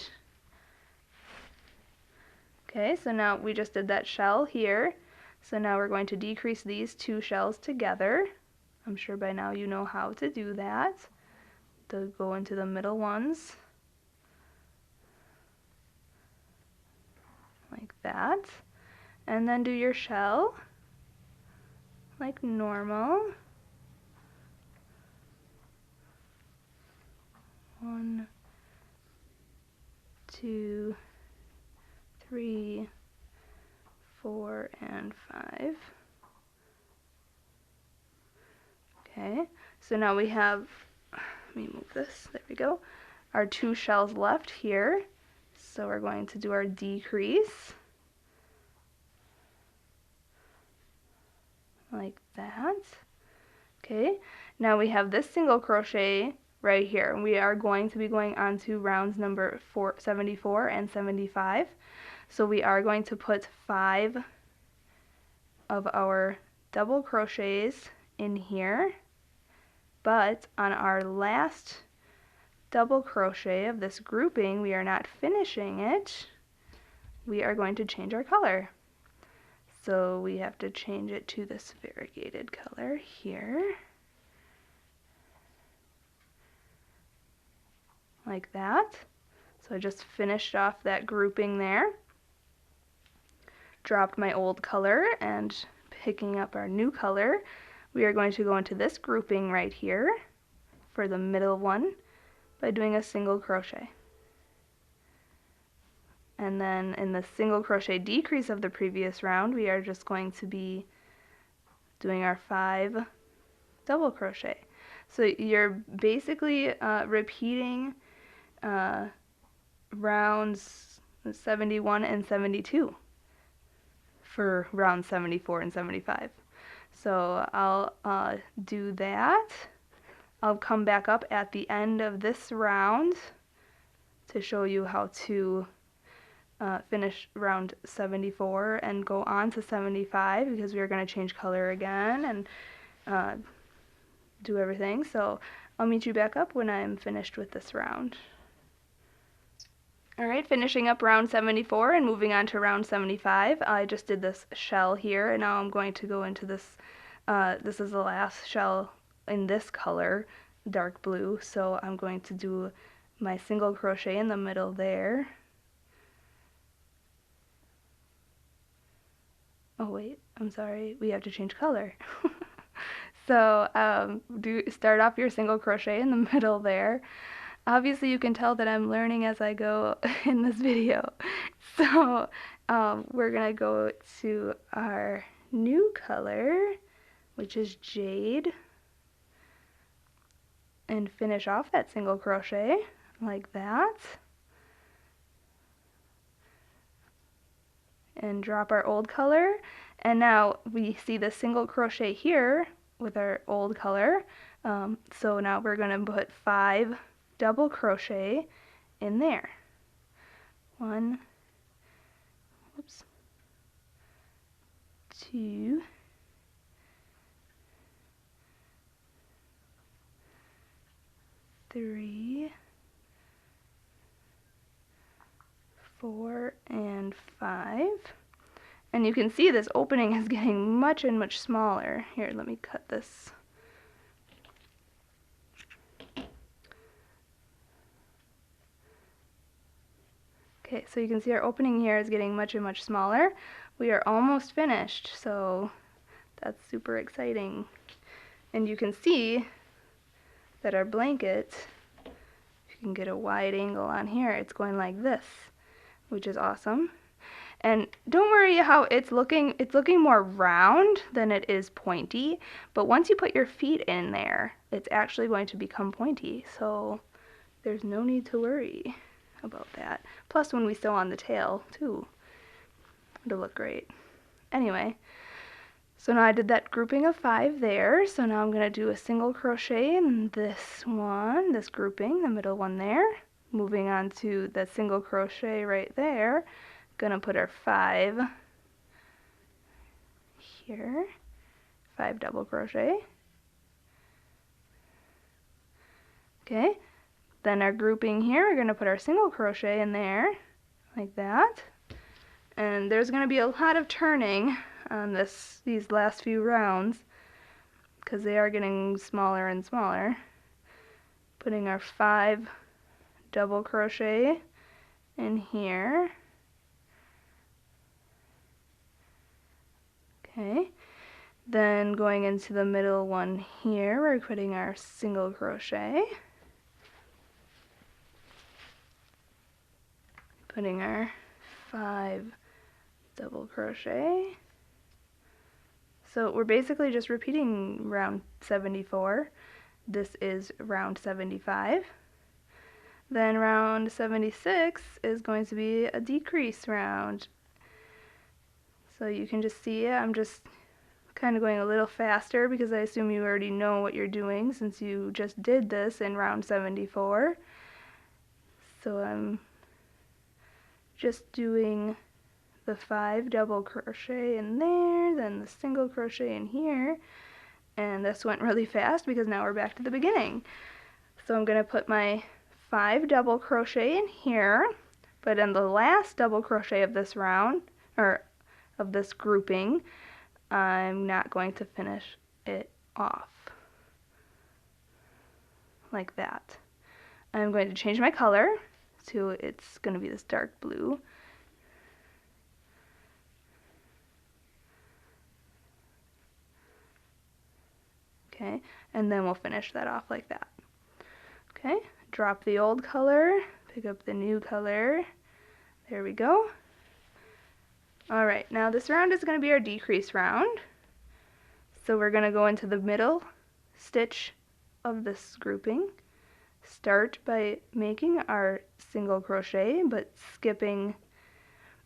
S1: Okay, so now we just did that shell here. So now we're going to decrease these two shells together. I'm sure by now you know how to do that. To go into the middle ones. Like that. And then do your shell like normal. 1, 2, 3, 4, and 5. Okay, so now we have, let me move this, there we go, our 2 shells left here. So we're going to do our decrease like that. Okay, now we have this single crochet right here, and we are going to be going on to rounds number 74 and 75. So we are going to put 5 of our double crochets in here, but on our last double crochet of this grouping, we are not finishing it. We are going to change our color. So we have to change it to this variegated color here. Like that. So I just finished off that grouping there. Dropped my old color, and picking up our new color, we are going to go into this grouping right here for the middle one by doing a single crochet. And then in the single crochet decrease of the previous round, we are just going to be doing our 5 double crochet. So you're basically repeating rounds 71 and 72 for round 74 and 75. So I'll do that. I'll come back up at the end of this round to show you how to finish round 74 and go on to 75, because we are going to change color again and do everything. So I'll meet you back up when I'm finished with this round. Alright, finishing up round 74 and moving on to round 75. I just did this shell here, and now I'm going to go into this, this is the last shell in this color, dark blue, so I'm going to do my single crochet in the middle there. Oh wait, I'm sorry, we have to change color. So start off your single crochet in the middle there. Obviously you can tell that I'm learning as I go in this video. So we're gonna go to our new color, which is Jade, and finish off that single crochet like that. And drop our old color, and now we see the single crochet here with our old color. So now we're gonna put 5 double crochet in there. 1, oops, 2, 3, 4, and 5. And you can see this opening is getting much and much smaller. Here, let me cut this. Okay, so you can see our opening here is getting much and much smaller. We are almost finished, so that's super exciting. And you can see that our blanket, if you can get a wide angle on here, it's going like this, which is awesome. And don't worry how it's looking more round than it is pointy, but once you put your feet in there, it's actually going to become pointy, so there's no need to worry about that. Plus when we sew on the tail too, it'll look great. Anyway, So now I did that grouping of 5 there, so now I'm going to do a single crochet in this one, this grouping, the middle one there. Moving on to the single crochet right there, gonna put our 5 here, 5 double crochet. Okay, then our grouping here, we're gonna put our single crochet in there, like that. And there's gonna be a lot of turning on these last few rounds, because they are getting smaller and smaller. Putting our 5 double crochet in here. Okay, then going into the middle one here, we're putting our single crochet. Putting our 5 double crochet. So we're basically just repeating round 74. This is round 75. Then round 76 is going to be a decrease round. So you can just see it. I'm just kind of going a little faster because I assume you already know what you're doing since you just did this in round 74. So I'm just doing the 5 double crochet in there, then the single crochet in here, and this went really fast because now we're back to the beginning. So I'm going to put my 5 double crochet in here, but in the last double crochet of this round, or of this grouping, I'm not going to finish it off like that. I'm going to change my color, so it's going to be this dark blue. Okay, and then we'll finish that off like that. Okay, drop the old color, pick up the new color. There we go. Alright, now this round is going to be our decrease round. So we're going to go into the middle stitch of this grouping. Start by making our single crochet, but skipping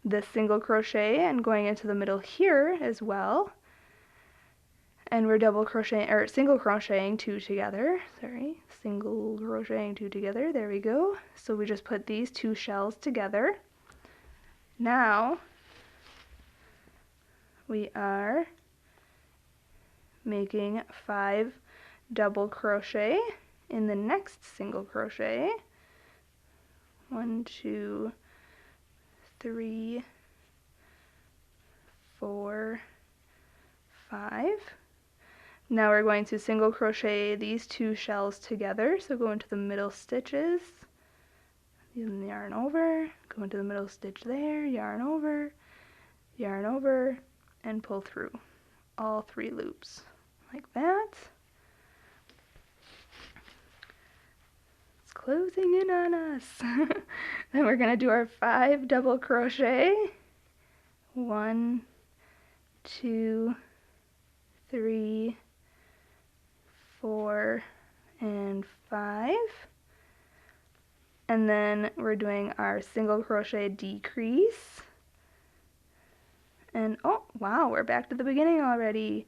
S1: the single crochet and going into the middle here as well. And we're double crocheting, or single crocheting 2 together. Sorry, single crocheting 2 together. There we go. So we just put these 2 shells together. Now we are making 5 double crochet in the next single crochet. 1, 2, 3, 4, 5. Now we're going to single crochet these 2 shells together, so go into the middle stitches, yarn over, go into the middle stitch there, yarn over, and pull through all 3 loops, like that. It's closing in on us. Then we're going to do our 5 double crochet, 1, 2, 3, 4, and 5, and then we're doing our single crochet decrease, and oh wow, we're back to the beginning already.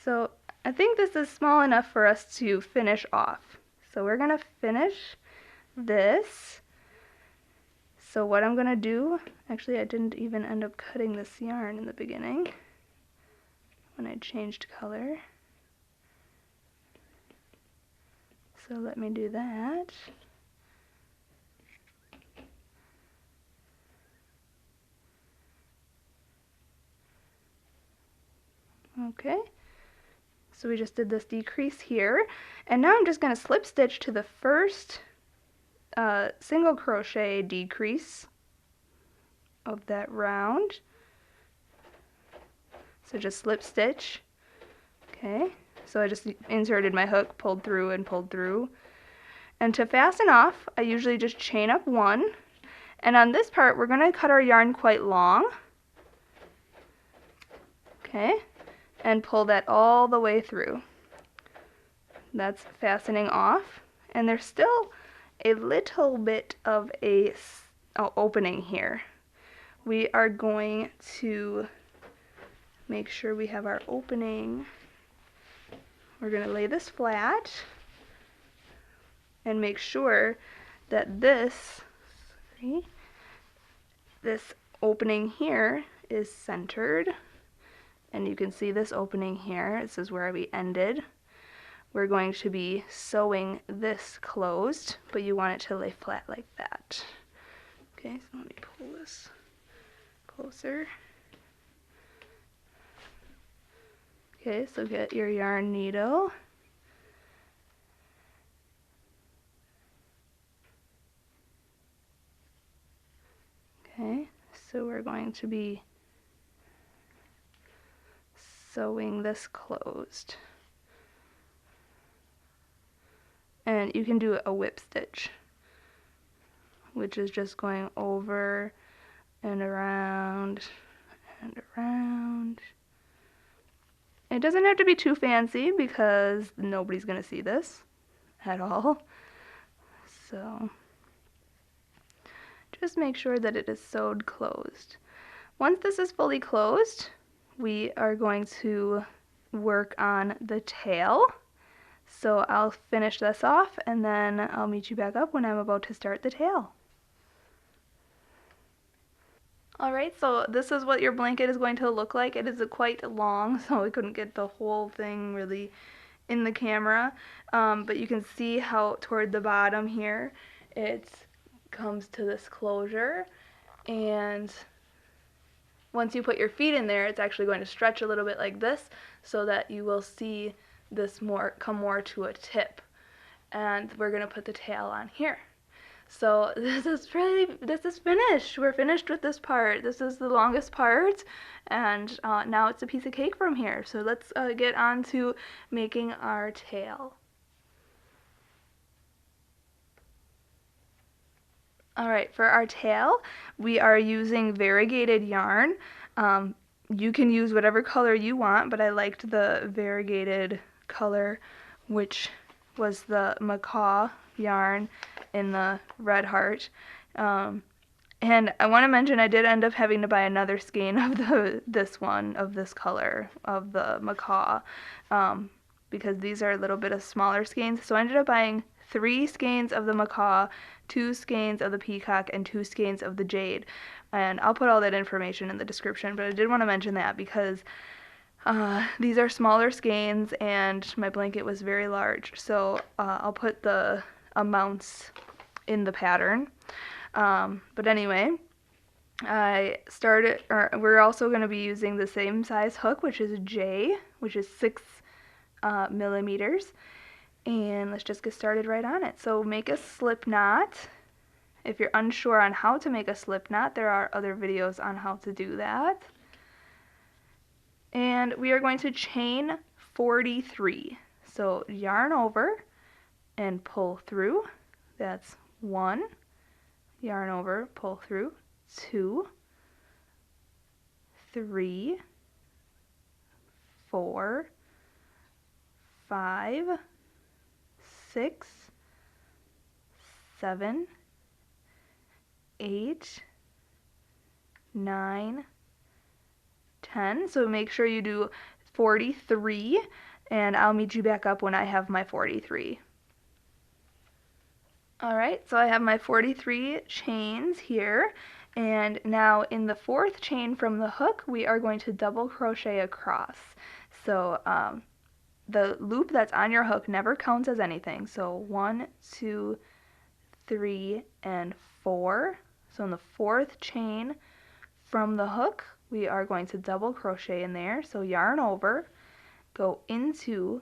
S1: So I think this is small enough for us to finish off, so we're gonna finish this. So what I'm gonna do, actually I didn't even end up cutting this yarn in the beginning when I changed color. So let me do that. Okay, so we just did this decrease here, and now I'm just going to slip stitch to the first single crochet decrease of that round. So just slip stitch. Okay, so I just inserted my hook, pulled through and pulled through. And to fasten off, I usually just chain up 1. And on this part, we're going to cut our yarn quite long. Okay, and pull that all the way through. That's fastening off. And there's still a little bit of a opening here. we are going to make sure we have our opening. We're going to lay this flat and make sure that this opening here is centered. And you can see this opening here. This is where we ended. We're going to be sewing this closed, but you want it to lay flat like that. Okay, so let me pull this closer. Okay, so get your yarn needle. Okay, so we're going to be sewing this closed. And you can do a whip stitch, which is just going over and around and around. It doesn't have to be too fancy because nobody's going to see this at all. So just make sure that it is sewed closed. Once this is fully closed, we are going to work on the tail. So I'll finish this off and then I'll meet you back up when I'm about to start the tail. Alright, so this is what your blanket is going to look like. It is quite long, so I couldn't get the whole thing really in the camera. But you can see how toward the bottom here it comes to this closure. And once you put your feet in there, it's actually going to stretch a little bit like this so that you will see this come more to a tip. And we're going to put the tail on here. So this is finished. We're finished with this part. This is the longest part, and now it's a piece of cake from here. So let's get on to making our tail. Alright, for our tail, we are using variegated yarn. You can use whatever color you want, but I liked the variegated color, which was the macaw yarn in the red heart. And I want to mention I did end up having to buy another skein of this color of the macaw, because these are a little bit of smaller skeins. So I ended up buying 3 skeins of the macaw, 2 skeins of the peacock, and 2 skeins of the jade. And I'll put all that information in the description, but I did want to mention that because these are smaller skeins and my blanket was very large. So I'll put the amounts in the pattern. But anyway, we're also going to be using the same size hook, which is a J, which is 6 millimeters. And let's just get started right on it. So make a slip knot. If you're unsure on how to make a slip knot, there are other videos on how to do that. And we are going to chain 43. So yarn over and pull through. That's 1. Yarn over, pull through. 2, 3, 4, 5, 6, 7, 8, 9, 10. So make sure you do 43, and I'll meet you back up when I have my 43. Alright, so I have my 43 chains here, and now in the 4th chain from the hook, we are going to double crochet across. So the loop that's on your hook never counts as anything. So 1, 2, 3, and 4. So in the 4th chain from the hook, we are going to double crochet in there. So yarn over, go into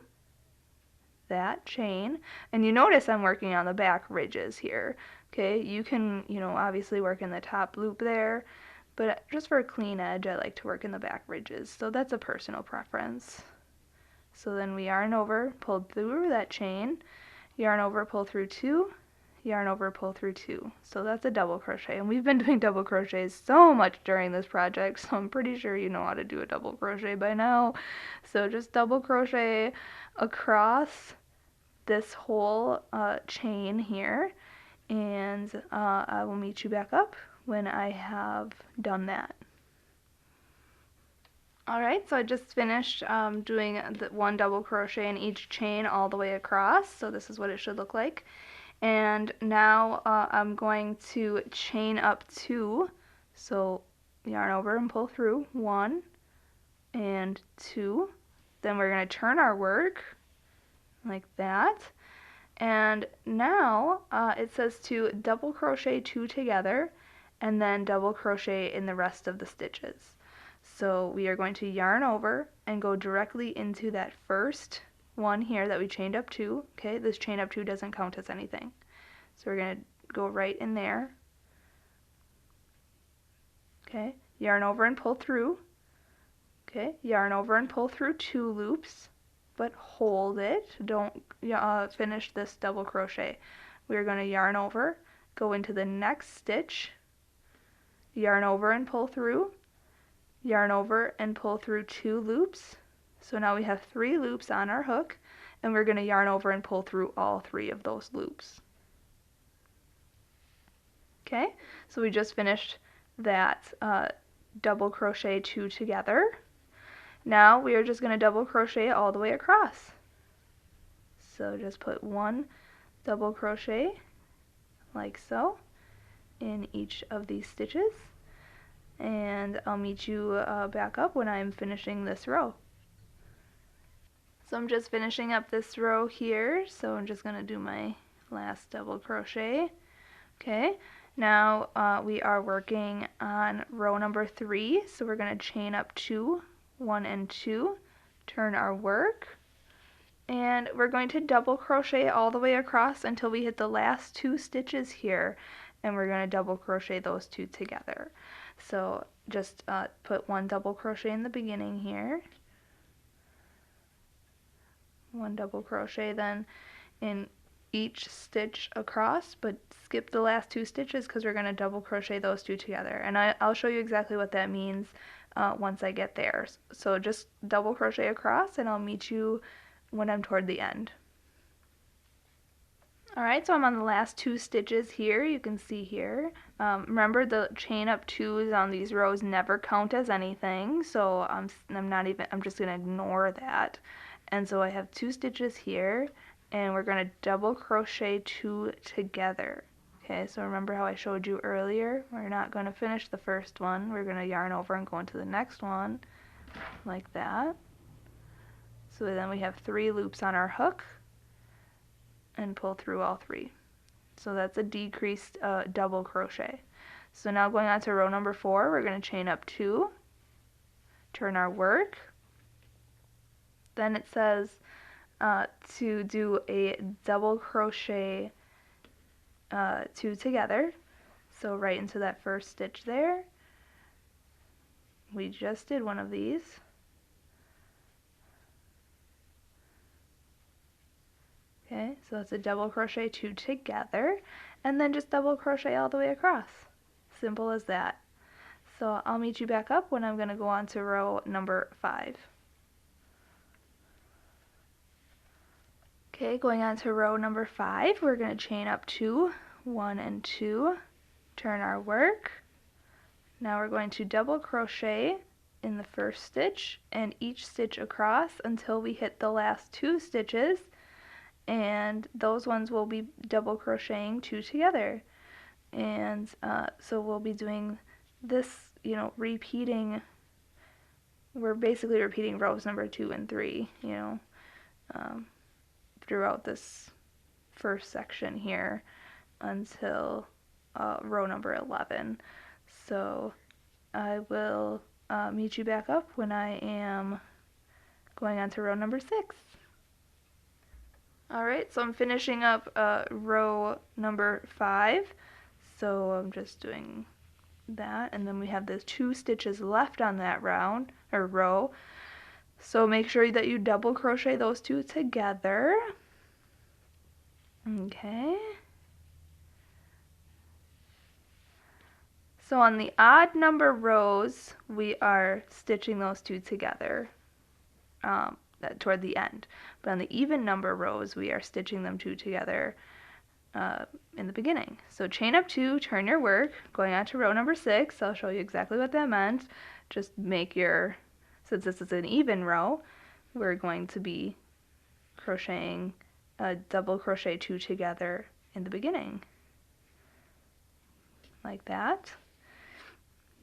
S1: that chain, and you notice I'm working on the back ridges here. Okay, you can, obviously work in the top loop there, but just for a clean edge, I like to work in the back ridges. So that's a personal preference. So then we yarn over, pull through that chain, yarn over, pull through 2, yarn over, pull through 2. So that's a double crochet, and we've been doing double crochets so much during this project, so I'm pretty sure you know how to do a double crochet by now. So just double crochet across this whole chain here, and I will meet you back up when I have done that. Alright, so I just finished doing the one double crochet in each chain all the way across, so this is what it should look like. And now I'm going to chain up 2, so yarn over and pull through 1 and 2. Then we're going to turn our work like that. And now it says to double crochet 2 together and then double crochet in the rest of the stitches. So we are going to yarn over and go directly into that first one here that we chained up 2. Okay, this chain up 2 doesn't count as anything. So we're going to go right in there. Okay, yarn over and pull through. Okay, yarn over and pull through 2 loops, but hold it. Don't finish this double crochet. We're going to yarn over, go into the next stitch, yarn over and pull through, yarn over and pull through 2 loops. So now we have 3 loops on our hook, and we're going to yarn over and pull through all 3 of those loops. Okay, so we just finished that double crochet 2 together. Now we are just going to double crochet all the way across. So just put 1 double crochet like so in each of these stitches, and I'll meet you back up when I'm finishing this row. So I'm just finishing up this row here, so I'm just going to do my last double crochet. Okay, now we are working on row number 3, so we're going to chain up 2, 1 and 2, turn our work, and we're going to double crochet all the way across until we hit the last 2 stitches here, and we're going to double crochet those 2 together. So just put 1 double crochet in the beginning here, 1 double crochet then in each stitch across, but skip the last 2 stitches because we're going to double crochet those 2 together, and I'll show you exactly what that means once I get there. So just double crochet across, and I'll meet you when I'm toward the end. Alright, so I'm on the last 2 stitches here. You can see here. Remember, the chain up 2s on these rows never count as anything, so I'm just going to ignore that. And so I have 2 stitches here, and we're going to double crochet 2 together. Okay, so remember how I showed you earlier? We're not going to finish the first one. We're going to yarn over and go into the next one like that. So then we have 3 loops on our hook and pull through all 3. So that's a decreased double crochet. So now going on to row number 4, we're going to chain up 2, turn our work. Then it says to do a double crochet 2 together. So right into that first stitch there. We just did one of these. Okay, so it's a double crochet 2 together, and then just double crochet all the way across. Simple as that. So I'll meet you back up when I'm going to go on to row number 5. Okay, going on to row number 5, we're going to chain up 2, 1 and 2, turn our work. Now we're going to double crochet in the first stitch and each stitch across until we hit the last 2 stitches, and those ones will be double crocheting 2 together. And so we'll be doing this, repeating. We're basically repeating rows number 2 and 3, throughout this first section here until row number 11. So I will meet you back up when I am going on to row number 6. Alright, so I'm finishing up row number 5, so I'm just doing that, and then we have the 2 stitches left on that row, so make sure that you double crochet those 2 together. Okay. So on the odd number rows, we are stitching those 2 together toward the end. But on the even number rows, we are stitching them 2 together in the beginning. So chain up 2, turn your work, going on to row number 6. I'll show you exactly what that meant. Just make your, since this is an even row, we're going to be crocheting a double crochet 2 together in the beginning, like that.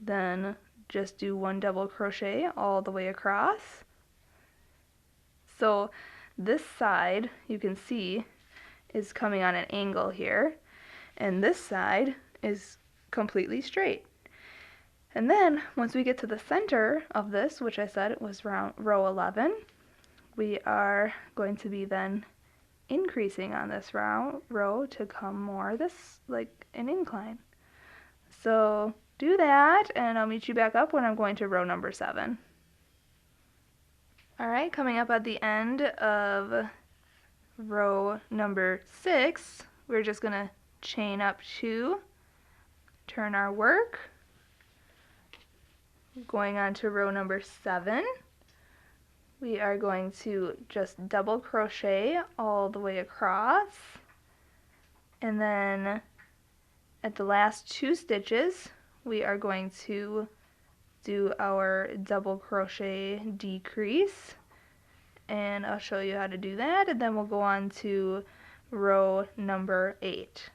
S1: Then just do 1 double crochet all the way across. So this side, you can see, is coming on an angle here, and this side is completely straight. And then once we get to the center of this, which I said it was row 11, we are going to be then increasing on this row to come more this like an incline. So do that, and I'll meet you back up when I'm going to row number 7. Alright, coming up at the end of row number 6, we're just going to chain up 2, turn our work, going on to row number 7. We are going to just double crochet all the way across, and then at the last 2 stitches we are going to do our double crochet decrease, and I'll show you how to do that, and then we'll go on to row number 8.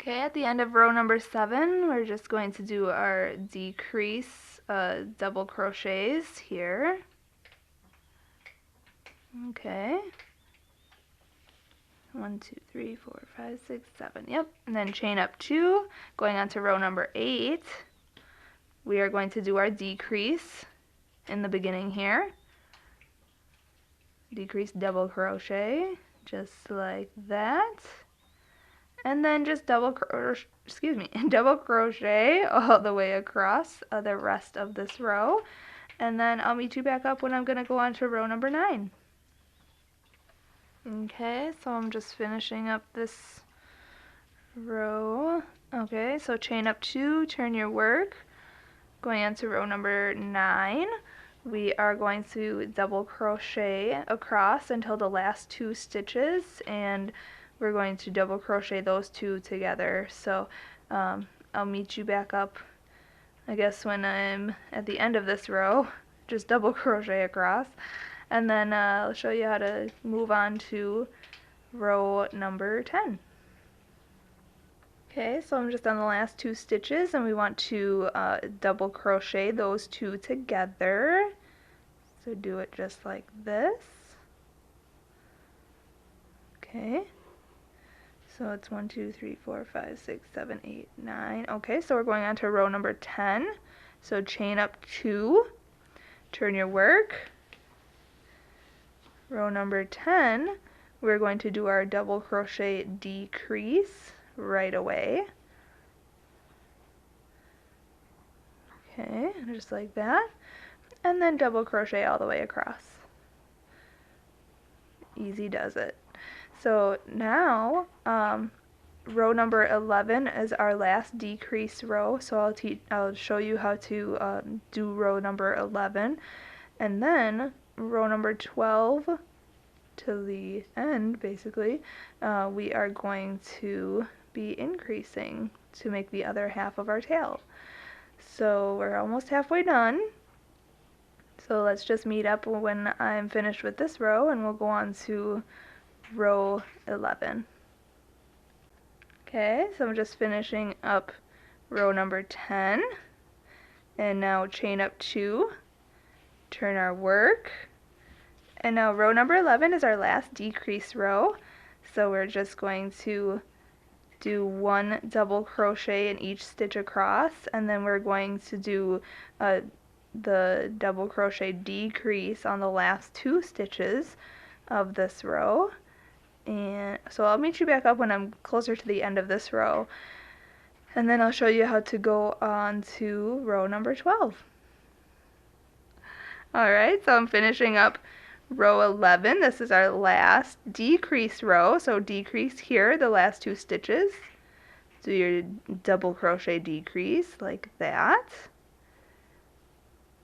S1: Okay, at the end of row number 7, we're just going to do our decrease double crochets here. Okay. 1, 2, 3, 4, 5, 6, 7. Yep. And then chain up 2, going on to row number 8. We are going to do our decrease in the beginning here. Decrease double crochet, just like that. And then just double crochet all the way across the rest of this row. And then I'll meet you back up when I'm going to go on to row number 9. Okay, so I'm just finishing up this row. Okay, so chain up 2, turn your work, going on to row number 9. We are going to double crochet across until the last 2 stitches, and we're going to double crochet those 2 together. So I'll meet you back up, I guess, when I'm at the end of this row. Just double crochet across, and then I'll show you how to move on to row number 10. Okay, so I'm just on the last 2 stitches, and we want to double crochet those 2 together. So do it just like this. Okay. So it's 1, 2, 3, 4, 5, 6, 7, 8, 9. Okay, so we're going on to row number 10. So chain up 2, turn your work. Row number 10, we're going to do our double crochet decrease right away. Okay, just like that. And then double crochet all the way across. Easy does it. So now, row number 11 is our last decrease row, so I'll show you how to do row number 11, and then row number 12 to the end, basically, we are going to be increasing to make the other half of our tail. So we're almost halfway done. So let's just meet up when I'm finished with this row, and we'll go on to row 11. Okay, so I'm just finishing up row number 10, and now chain up 2, turn our work, and now row number 11 is our last decrease row, so we're just going to do 1 double crochet in each stitch across, and then we're going to do the double crochet decrease on the last 2 stitches of this row. And so I'll meet you back up when I'm closer to the end of this row, and then I'll show you how to go on to row number 12. Alright, so I'm finishing up row 11. This is our last decrease row, so decrease here the last 2 stitches. Do your double crochet decrease like that.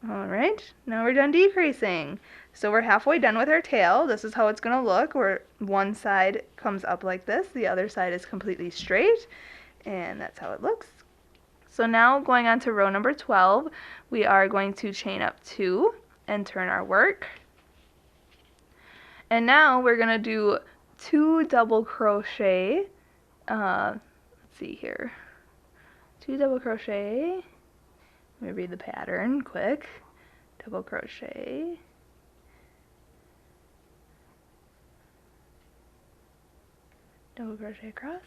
S1: Alright, now we're done decreasing. So we're halfway done with our tail. This is how it's going to look, where one side comes up like this, the other side is completely straight, and that's how it looks. So now going on to row number 12, we are going to chain up 2 and turn our work. And now we're going to do 2 double crochet. Let's see here. 2 double crochet. Let me read the pattern quick. Double crochet. Double crochet across.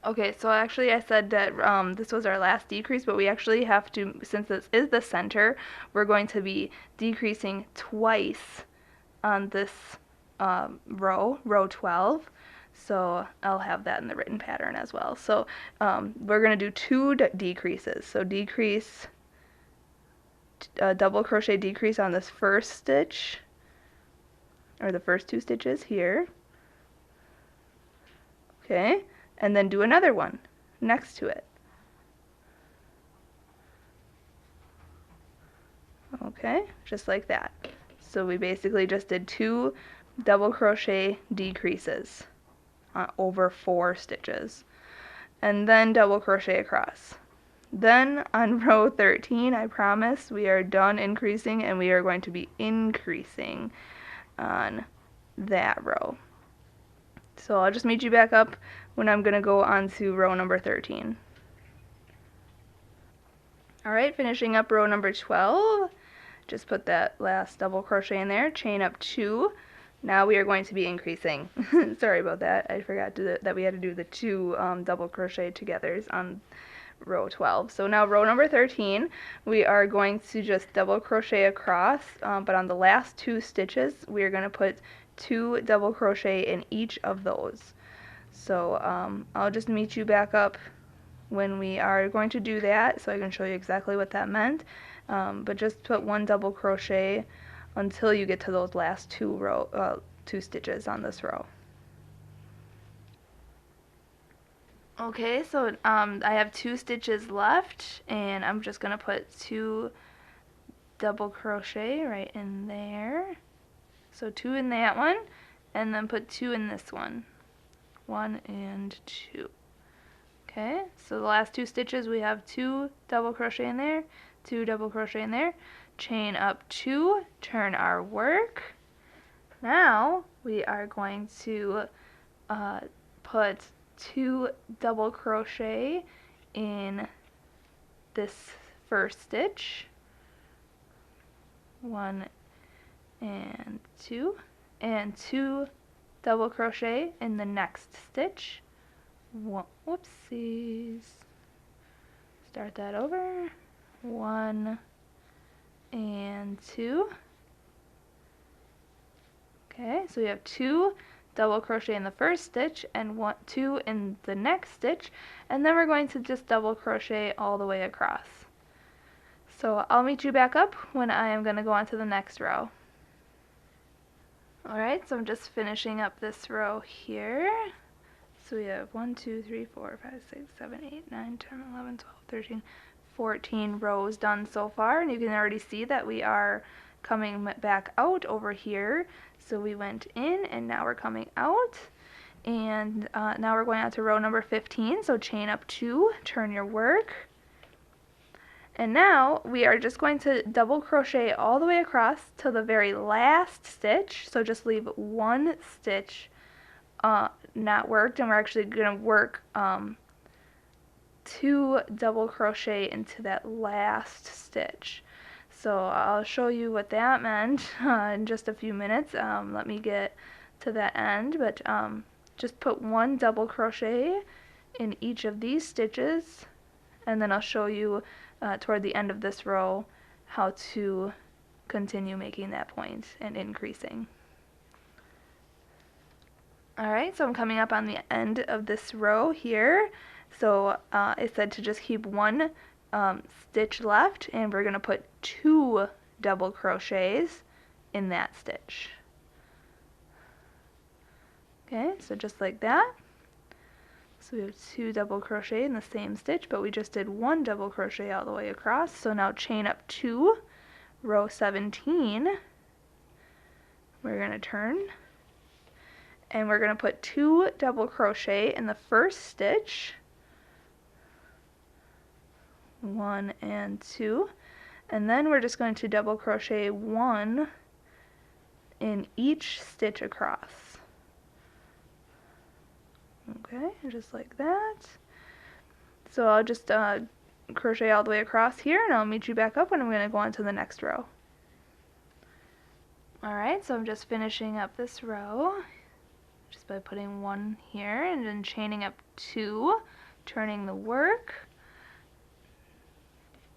S1: Okay, so actually I said that this was our last decrease, but we actually have to, since this is the center, we're going to be decreasing twice on this row 12. So I'll have that in the written pattern as well. So we're going to do 2 decreases. So decrease, double crochet decrease on this first stitch, or the first 2 stitches here. Okay, and then do another one next to it. Okay, just like that. So we basically just did 2 double crochet decreases over 4 stitches, and then double crochet across. Then on row 13, I promise we are done increasing, and we are going to be increasing on that row. So I'll just meet you back up when I'm going to go on to row number 13. Alright, finishing up row number 12. Just put that last double crochet in there, chain up 2. Now we are going to be increasing. Sorry about that. I forgot that we had to do the 2 double crochet togethers on row 12. So now row number 13, we are going to just double crochet across, but on the last 2 stitches, we are going to put 2 double crochet in each of those. So I'll just meet you back up when we are going to do that, so I can show you exactly what that meant. But just put 1 double crochet until you get to those last 2 stitches on this row. Okay, so I have 2 stitches left, and I'm just going to put 2 double crochet right in there. So 2 in that one, and then put 2 in this one. 1 and 2. Okay, so the last 2 stitches we have 2 double crochet in there, 2 double crochet in there, chain up 2, turn our work. Now we are going to put 2 double crochet in this first stitch, 1 and 2, and 2 double crochet in the next stitch. Whoopsies. Start that over. 1 and 2. Okay, so we have 2 double crochet in the first stitch and 2 in the next stitch, and then we're going to just double crochet all the way across. So I'll meet you back up when I am going to go on to the next row. Alright, so I'm just finishing up this row here. So we have 1, 2, 3, 4, 5, 6, 7, 8, 9, 10, 11, 12, 13, 14 rows done so far, and you can already see that we are coming back out over here. So we went in, and now we're coming out, and now we're going on to row number 15. So chain up 2, turn your work, and now we are just going to double crochet all the way across to the very last stitch. So just leave 1 stitch not worked, and we're actually going to work 2 double crochet into that last stitch. So I'll show you what that meant in just a few minutes. Let me get to that end, but just put 1 double crochet in each of these stitches, and then I'll show you toward the end of this row how to continue making that point and increasing. Alright, so I'm coming up on the end of this row here. So it said to just keep 1 stitch left, and we're going to put 2 double crochets in that stitch. Okay, so just like that. So we have 2 double crochet in the same stitch, but we just did 1 double crochet all the way across. So now chain up 2, row 17. We're going to turn, and we're going to put 2 double crochet in the first stitch, 1 and 2, and then we're just going to double crochet 1 in each stitch across. Okay, just like that. So I'll just crochet all the way across here, and I'll meet you back up when I'm going to go on to the next row. Alright, so I'm just finishing up this row just by putting 1 here and then chaining up 2, turning the work.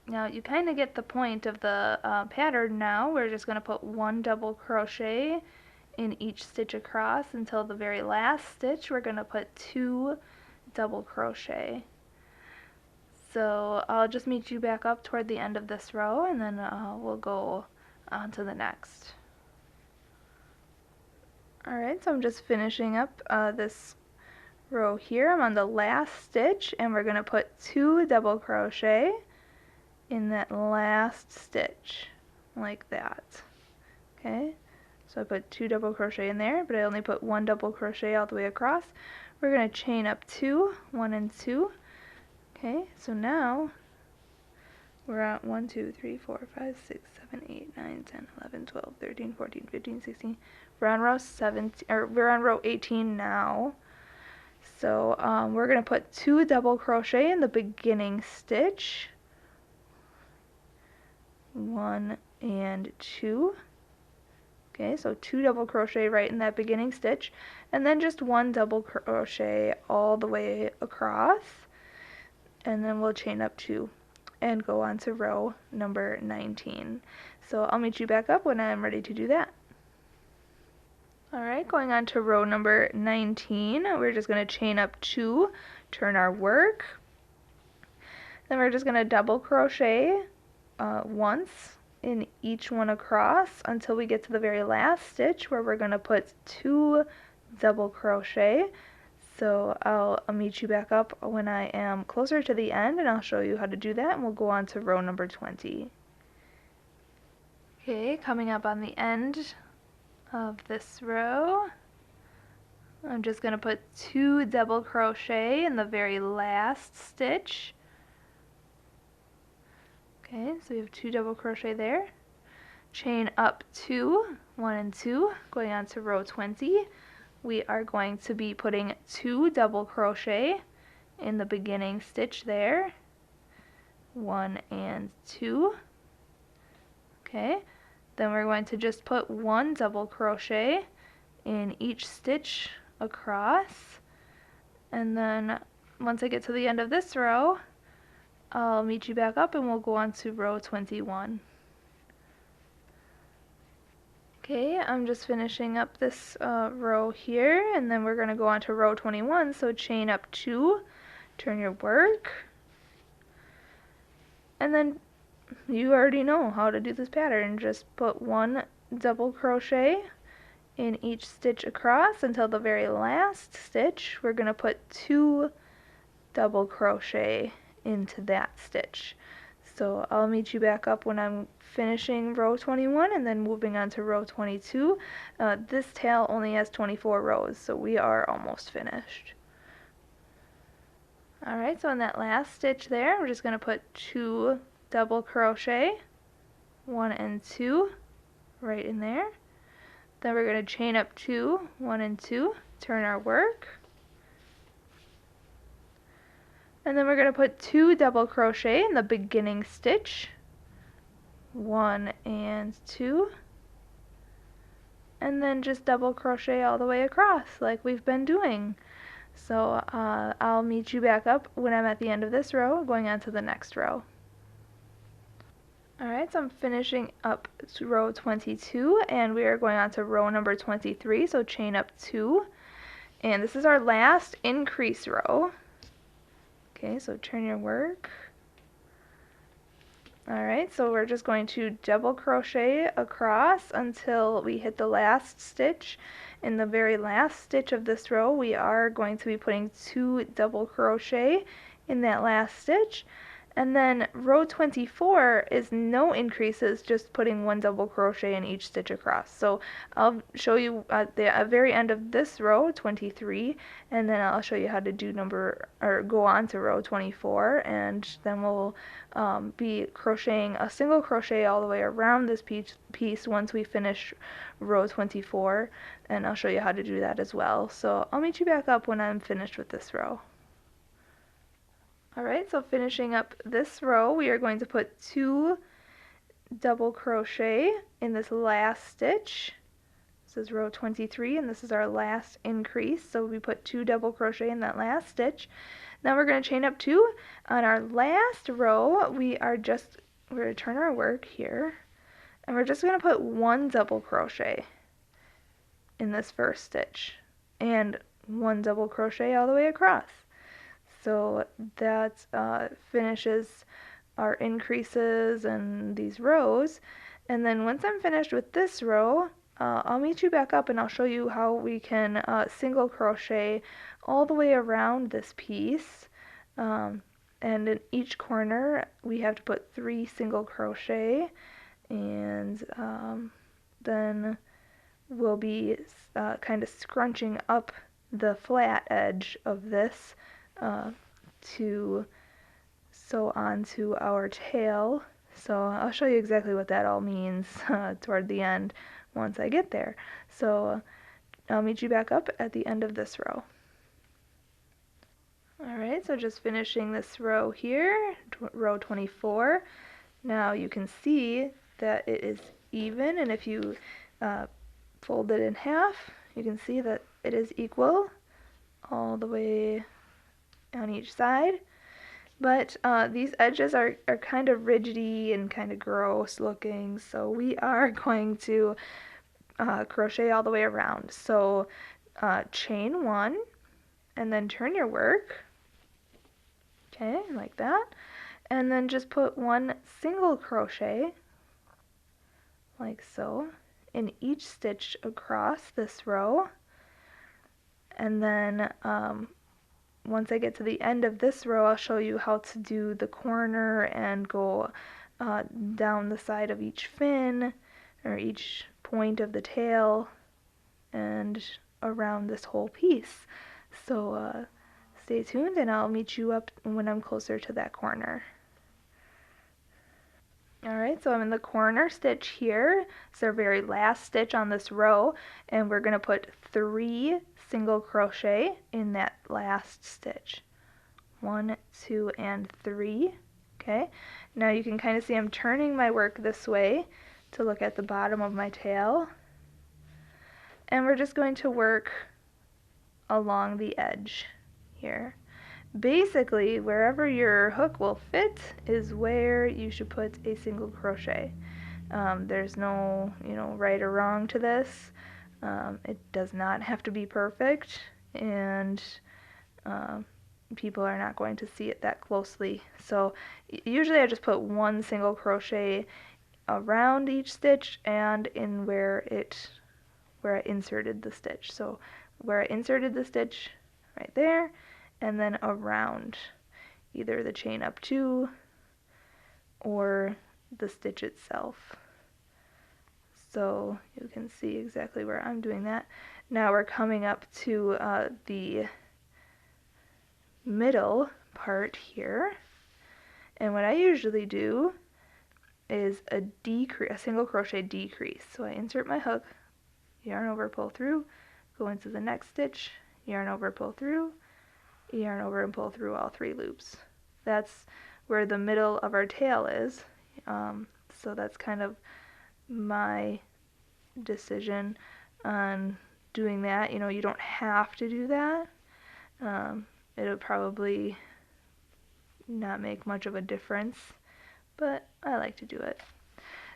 S1: Now you kind of get the point of the pattern now. We're just going to put 1 double crochet in each stitch across until the very last stitch. We're going to put 2 double crochet. So I'll just meet you back up toward the end of this row, and then we'll go on to the next. Alright, so I'm just finishing up this row here. I'm on the last stitch, and we're going to put 2 double crochet in that last stitch, like that. Okay, so I put 2 double crochet in there, but I only put 1 double crochet all the way across. We're going to chain up 2, 1 and 2. Okay, so now we're at 1, 2, 3, 4, 5, 6, 7, 8, 9, 10, 11, 12, 13, 14, 15, 16. We're on row 17, or we're on row 18 now. So we're going to put 2 double crochet in the beginning stitch, 1 and 2. Okay, so 2 double crochet right in that beginning stitch, and then just 1 double crochet all the way across, and then we'll chain up 2 and go on to row number 19. So I'll meet you back up when I'm ready to do that. Alright, going on to row number 19, we're just going to chain up 2, turn our work, then we're just going to double crochet once in each one across until we get to the very last stitch where we're going to put 2 double crochet. So I'll meet you back up when I am closer to the end, and I'll show you how to do that, and we'll go on to row number 20. Okay, coming up on the end of this row, I'm just going to put 2 double crochet in the very last stitch. Okay, so we have 2 double crochet there. Chain up 2, 1 and 2, going on to row 20. We are going to be putting 2 double crochet in the beginning stitch there, 1 and 2. Okay, then we're going to just put 1 double crochet in each stitch across, and then once I get to the end of this row, I'll meet you back up and we'll go on to row 21. Okay, I'm just finishing up this row here, and then we're going to go on to row 21, so chain up 2, turn your work, and then you already know how to do this pattern. Just put 1 double crochet in each stitch across until the very last stitch. We're going to put 2 double crochet into that stitch. So I'll meet you back up when I'm finishing row 21 and then moving on to row 22. This tail only has 24 rows, so we are almost finished. Alright, so in that last stitch there, we're just going to put 2 double crochet, 1 and 2 right in there. Then we're going to chain up 2, 1 and 2, turn our work. And then we're going to put 2 double crochet in the beginning stitch, 1 and 2, and then just double crochet all the way across like we've been doing. So I'll meet you back up when I'm at the end of this row, going on to the next row. Alright, so I'm finishing up row 22, and we are going on to row number 23, so chain up 2, and this is our last increase row. Okay, so turn your work. Alright, so we're just going to double crochet across until we hit the last stitch in the very last stitch of this row, we are going to be putting 2 double crochet in that last stitch. And then row 24 is no increases, just putting 1 double crochet in each stitch across. So I'll show you at the very end of this row, 23, and then I'll show you how to do go on to row 24, and then we'll be crocheting a single crochet all the way around this piece once we finish row 24, and I'll show you how to do that as well. So I'll meet you back up when I'm finished with this row. Alright, so finishing up this row, we are going to put 2 double crochet in this last stitch. This is row 23, and this is our last increase, so we put 2 double crochet in that last stitch. Now we're going to chain up 2. On our last row, we're going to turn our work here, and we're just going to put 1 double crochet in this first stitch, and 1 double crochet all the way across. So that finishes our increases and these rows. And then once I'm finished with this row, I'll meet you back up and I'll show you how we can single crochet all the way around this piece. And in each corner we have to put 3 single crochet, and then we'll be kind of scrunching up the flat edge of this to sew onto our tail. So I'll show you exactly what that all means toward the end once I get there. So I'll meet you back up at the end of this row. Alright, so just finishing this row here, row 24. Now you can see that it is even, and if you fold it in half, you can see that it is equal all the way on each side. But these edges are kind of rigidy and kind of gross looking, so we are going to crochet all the way around. So chain 1 and then turn your work, okay, like that, and then just put 1 single crochet like so in each stitch across this row. And then once I get to the end of this row, I'll show you how to do the corner and go down the side of each fin or each point of the tail and around this whole piece. So stay tuned and I'll meet you up when I'm closer to that corner. Alright, so I'm in the corner stitch here. It's our very last stitch on this row, and we're going to put 3 single crochet in that last stitch. 1, 2, and 3. Okay, now you can kind of see I'm turning my work this way to look at the bottom of my tail. And we're just going to work along the edge here. Basically, wherever your hook will fit is where you should put a single crochet. There's no, right or wrong to this. It does not have to be perfect, and people are not going to see it that closely. So usually I just put 1 single crochet around each stitch and in where I inserted the stitch. So where I inserted the stitch, right there, and then around either the chain up 2 or the stitch itself. So you can see exactly where I'm doing that. Now we're coming up to the middle part here, and what I usually do is a single crochet decrease. So I insert my hook, yarn over, pull through, go into the next stitch, yarn over, pull through, yarn over, and pull through all 3 loops. That's where the middle of our tail is. So that's kind of my decision on doing that. You don't have to do that. It'll probably not make much of a difference, but I like to do it.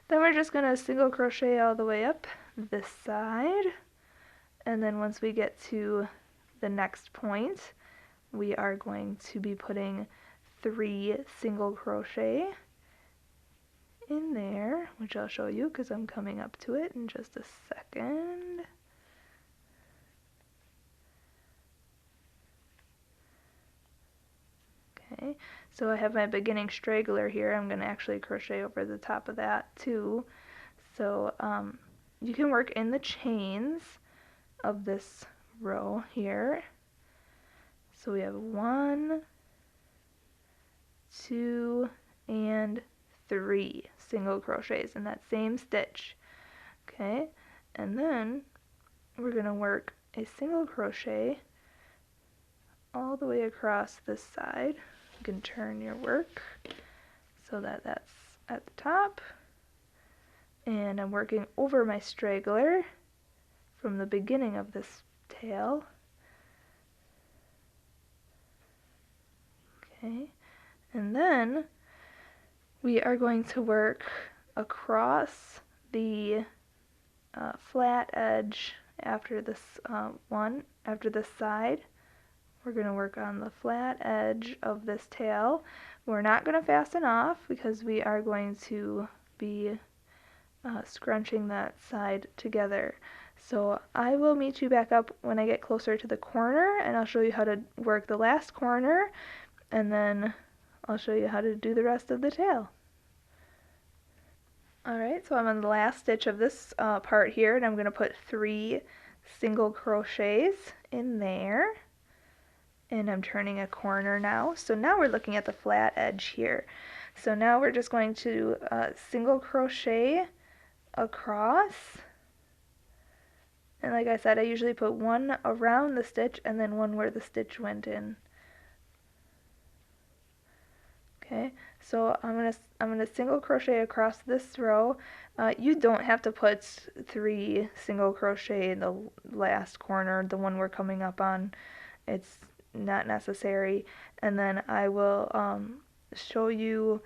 S1: Then we're just going to single crochet all the way up this side, and then once we get to the next point, we are going to be putting 3 single crochet in there, which I'll show you because I'm coming up to it in just a second. Okay, so I have my beginning straggler here. I'm going to actually crochet over the top of that too. So you can work in the chains of this row here. So we have 1, 2, and 3 single crochets in that same stitch. Okay, and then we're going to work a single crochet all the way across this side. You can turn your work so that that's at the top. And I'm working over my straggler from the beginning of this tail. Okay, and then we are going to work across the flat edge after this after this side. We're going to work on the flat edge of this tail. We're not going to fasten off because we are going to be scrunching that side together. So I will meet you back up when I get closer to the corner, and I'll show you how to work the last corner, and then I'll show you how to do the rest of the tail. Alright, so I'm on the last stitch of this part here, and I'm going to put 3 single crochets in there. And I'm turning a corner now. So now we're looking at the flat edge here. So now we're just going to single crochet across. And like I said, I usually put 1 around the stitch and then 1 where the stitch went in. Okay, so I'm gonna single crochet across this row. You don't have to put 3 single crochet in the last corner, the one we're coming up on. It's not necessary. And then I will show you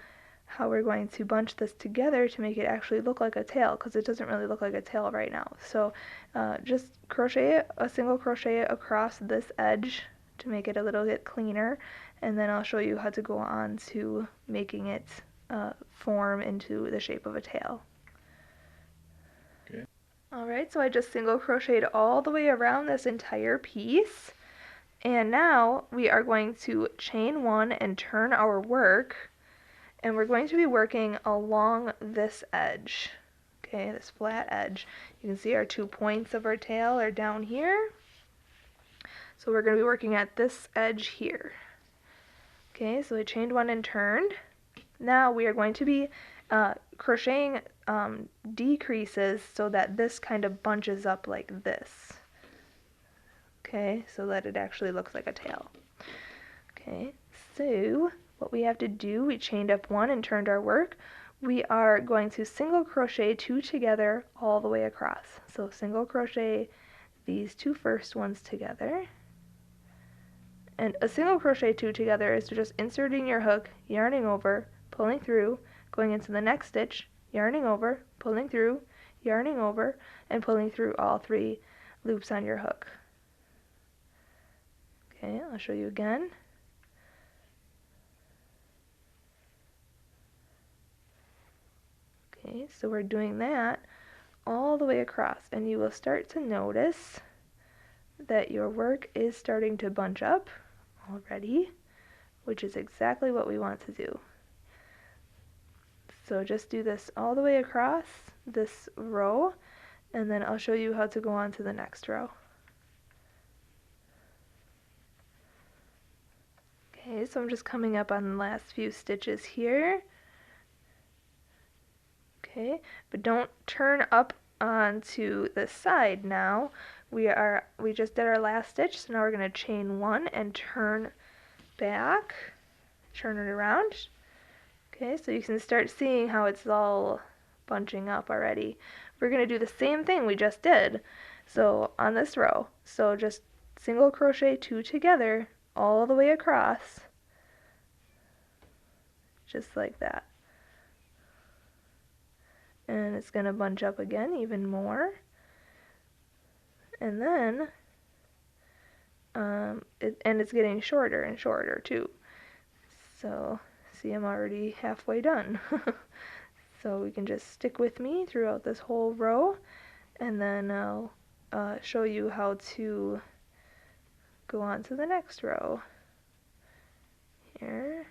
S1: how we're going to bunch this together to make it actually look like a tail, because it doesn't really look like a tail right now. So just crochet a single crochet across this edge to make it a little bit cleaner, and then I'll show you how to go on to making it form into the shape of a tail.
S2: Okay.
S1: Alright, so I just single crocheted all the way around this entire piece. And now we are going to chain 1 and turn our work, and we're going to be working along this edge. Okay, this flat edge. You can see our 2 points of our tail are down here. So we're going to be working at this edge here. Okay, so I chained 1 and turned. Now we are going to be crocheting decreases so that this kind of bunches up like this. Okay, so that it actually looks like a tail. Okay, so what we have to do, we chained up 1 and turned our work. We are going to single crochet 2 together all the way across. So single crochet these 2 first ones together. And a single crochet 2 together is just inserting your hook, yarning over, pulling through, going into the next stitch, yarning over, pulling through, yarning over, and pulling through all 3 loops on your hook. Okay, I'll show you again. Okay, so we're doing that all the way across, and you will start to notice that your work is starting to bunch up already, which is exactly what we want to do. So just do this all the way across this row, and then I'll show you how to go on to the next row. Okay, so I'm just coming up on the last few stitches here. Okay, but don't turn up onto the side now. We just did our last stitch, so now we're going to chain 1 and turn back, turn it around. Okay, so you can start seeing how it's all bunching up already. We're going to do the same thing we just did, so on this row. So just single crochet 2 together all the way across, just like that. And it's going to bunch up again even more. And then, it's getting shorter and shorter too. So, see, I'm already halfway done. So we can just stick with me throughout this whole row, and then I'll show you how to go on to the next row. Here.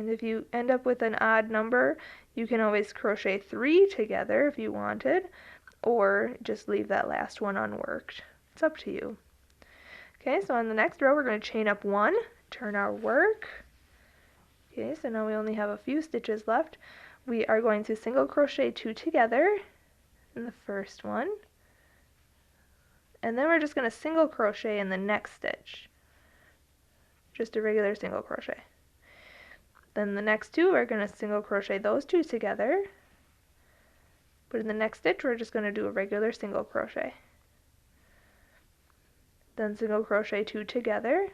S1: And if you end up with an odd number, you can always crochet 3 together if you wanted, or just leave that last one unworked. It's up to you. Okay, so on the next row we're going to chain up 1, turn our work. Okay, so now we only have a few stitches left. We are going to single crochet 2 together in the first one, and then we're just going to single crochet in the next stitch. Just a regular single crochet. Then the next 2 we're going to single crochet those 2 together, but in the next stitch we're just going to do a regular single crochet. Then single crochet 2 together,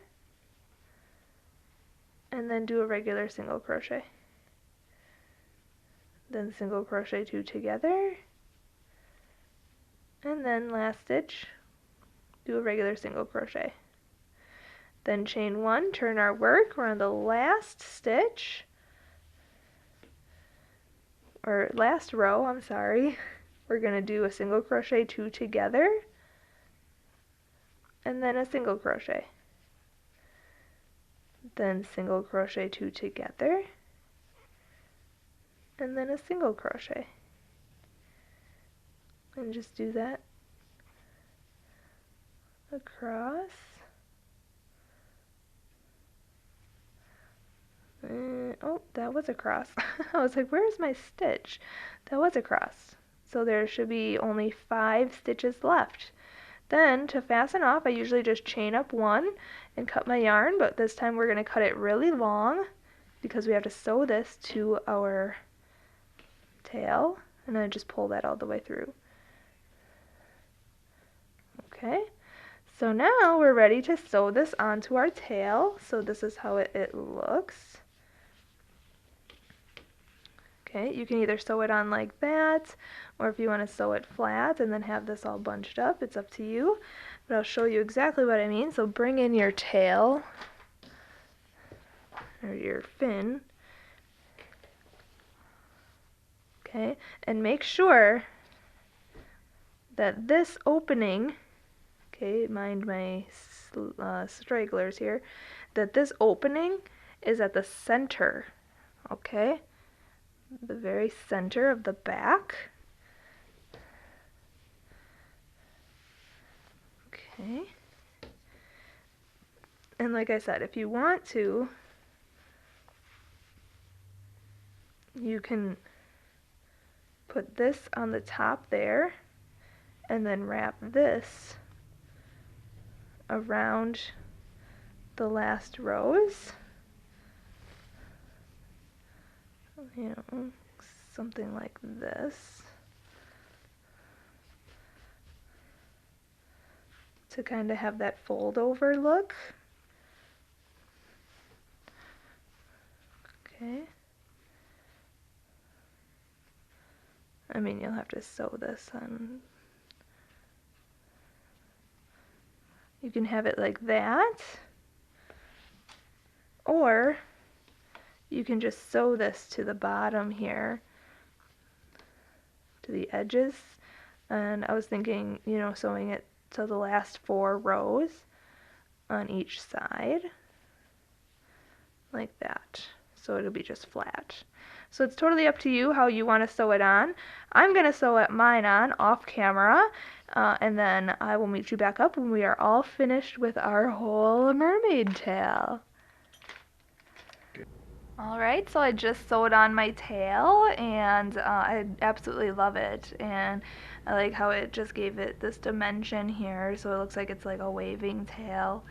S1: and then do a regular single crochet. Then single crochet 2 together, and then last stitch, do a regular single crochet. Then chain 1, turn our work, we're on the last stitch, or last row, I'm sorry. We're going to do a single crochet 2 together, and then a single crochet. Then single crochet 2 together, and then a single crochet. And just do that across. Oh, that was a cross. I was like, where's my stitch? That was a cross. So there should be only 5 stitches left. Then to fasten off, I usually just chain up 1 and cut my yarn, but this time we're going to cut it really long because we have to sew this to our tail, and then just pull that all the way through. Okay, so now we're ready to sew this onto our tail. So this is how it looks. Okay, you can either sew it on like that, or if you want to sew it flat and then have this all bunched up, it's up to you. But I'll show you exactly what I mean. So bring in your tail, or your fin. Okay, and make sure that this opening, okay, mind my stragglers here, that this opening is at the center, okay? The very center of the back. Okay. And like I said, if you want to, you can put this on the top there and then wrap this around the last rows. You know, something like this, to kind of have that fold over look. Okay. I mean, you'll have to sew this on. You can have it like that, or you can just sew this to the bottom here, to the edges. And I was thinking, you know, sewing it to the last 4 rows on each side, like that. So it'll be just flat. So it's totally up to you how you want to sew it on. I'm going to sew mine on off camera, and then I will meet you back up when we are all finished with our whole mermaid tail. Alright, so I just sewed on my tail, and I absolutely love it, and I like how it just gave it this dimension here, so it looks like it's like a waving tail.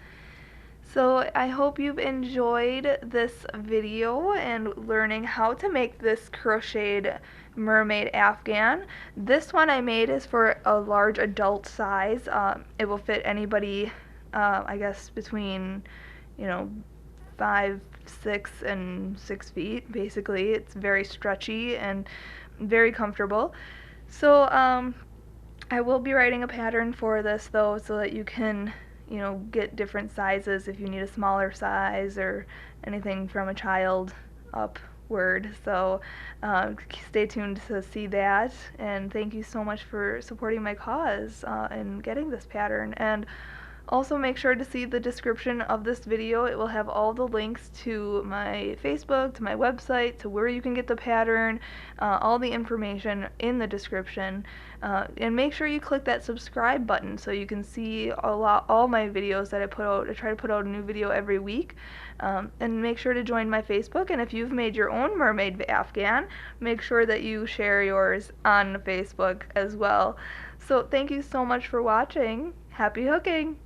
S1: So I hope you've enjoyed this video and learning how to make this crocheted mermaid afghan. This one I made is for a large adult size. It will fit anybody, I guess, between, you know, 5, 6, and 6 feet, basically. It's very stretchy and very comfortable. So I will be writing a pattern for this, though, so that you can, you know, get different sizes if you need a smaller size or anything from a child upward. So stay tuned to see that, and thank you so much for supporting my cause and getting this pattern. And Also, make sure to see the description of this video. It will have all the links to my Facebook, to my website, to where you can get the pattern, all the information in the description. And make sure you click that subscribe button so you can see all my videos that I put out. I try to put out a new video every week. And make sure to join my Facebook. And if you've made your own Mermaid Afghan, make sure that you share yours on Facebook as well. So thank you so much for watching. Happy hooking!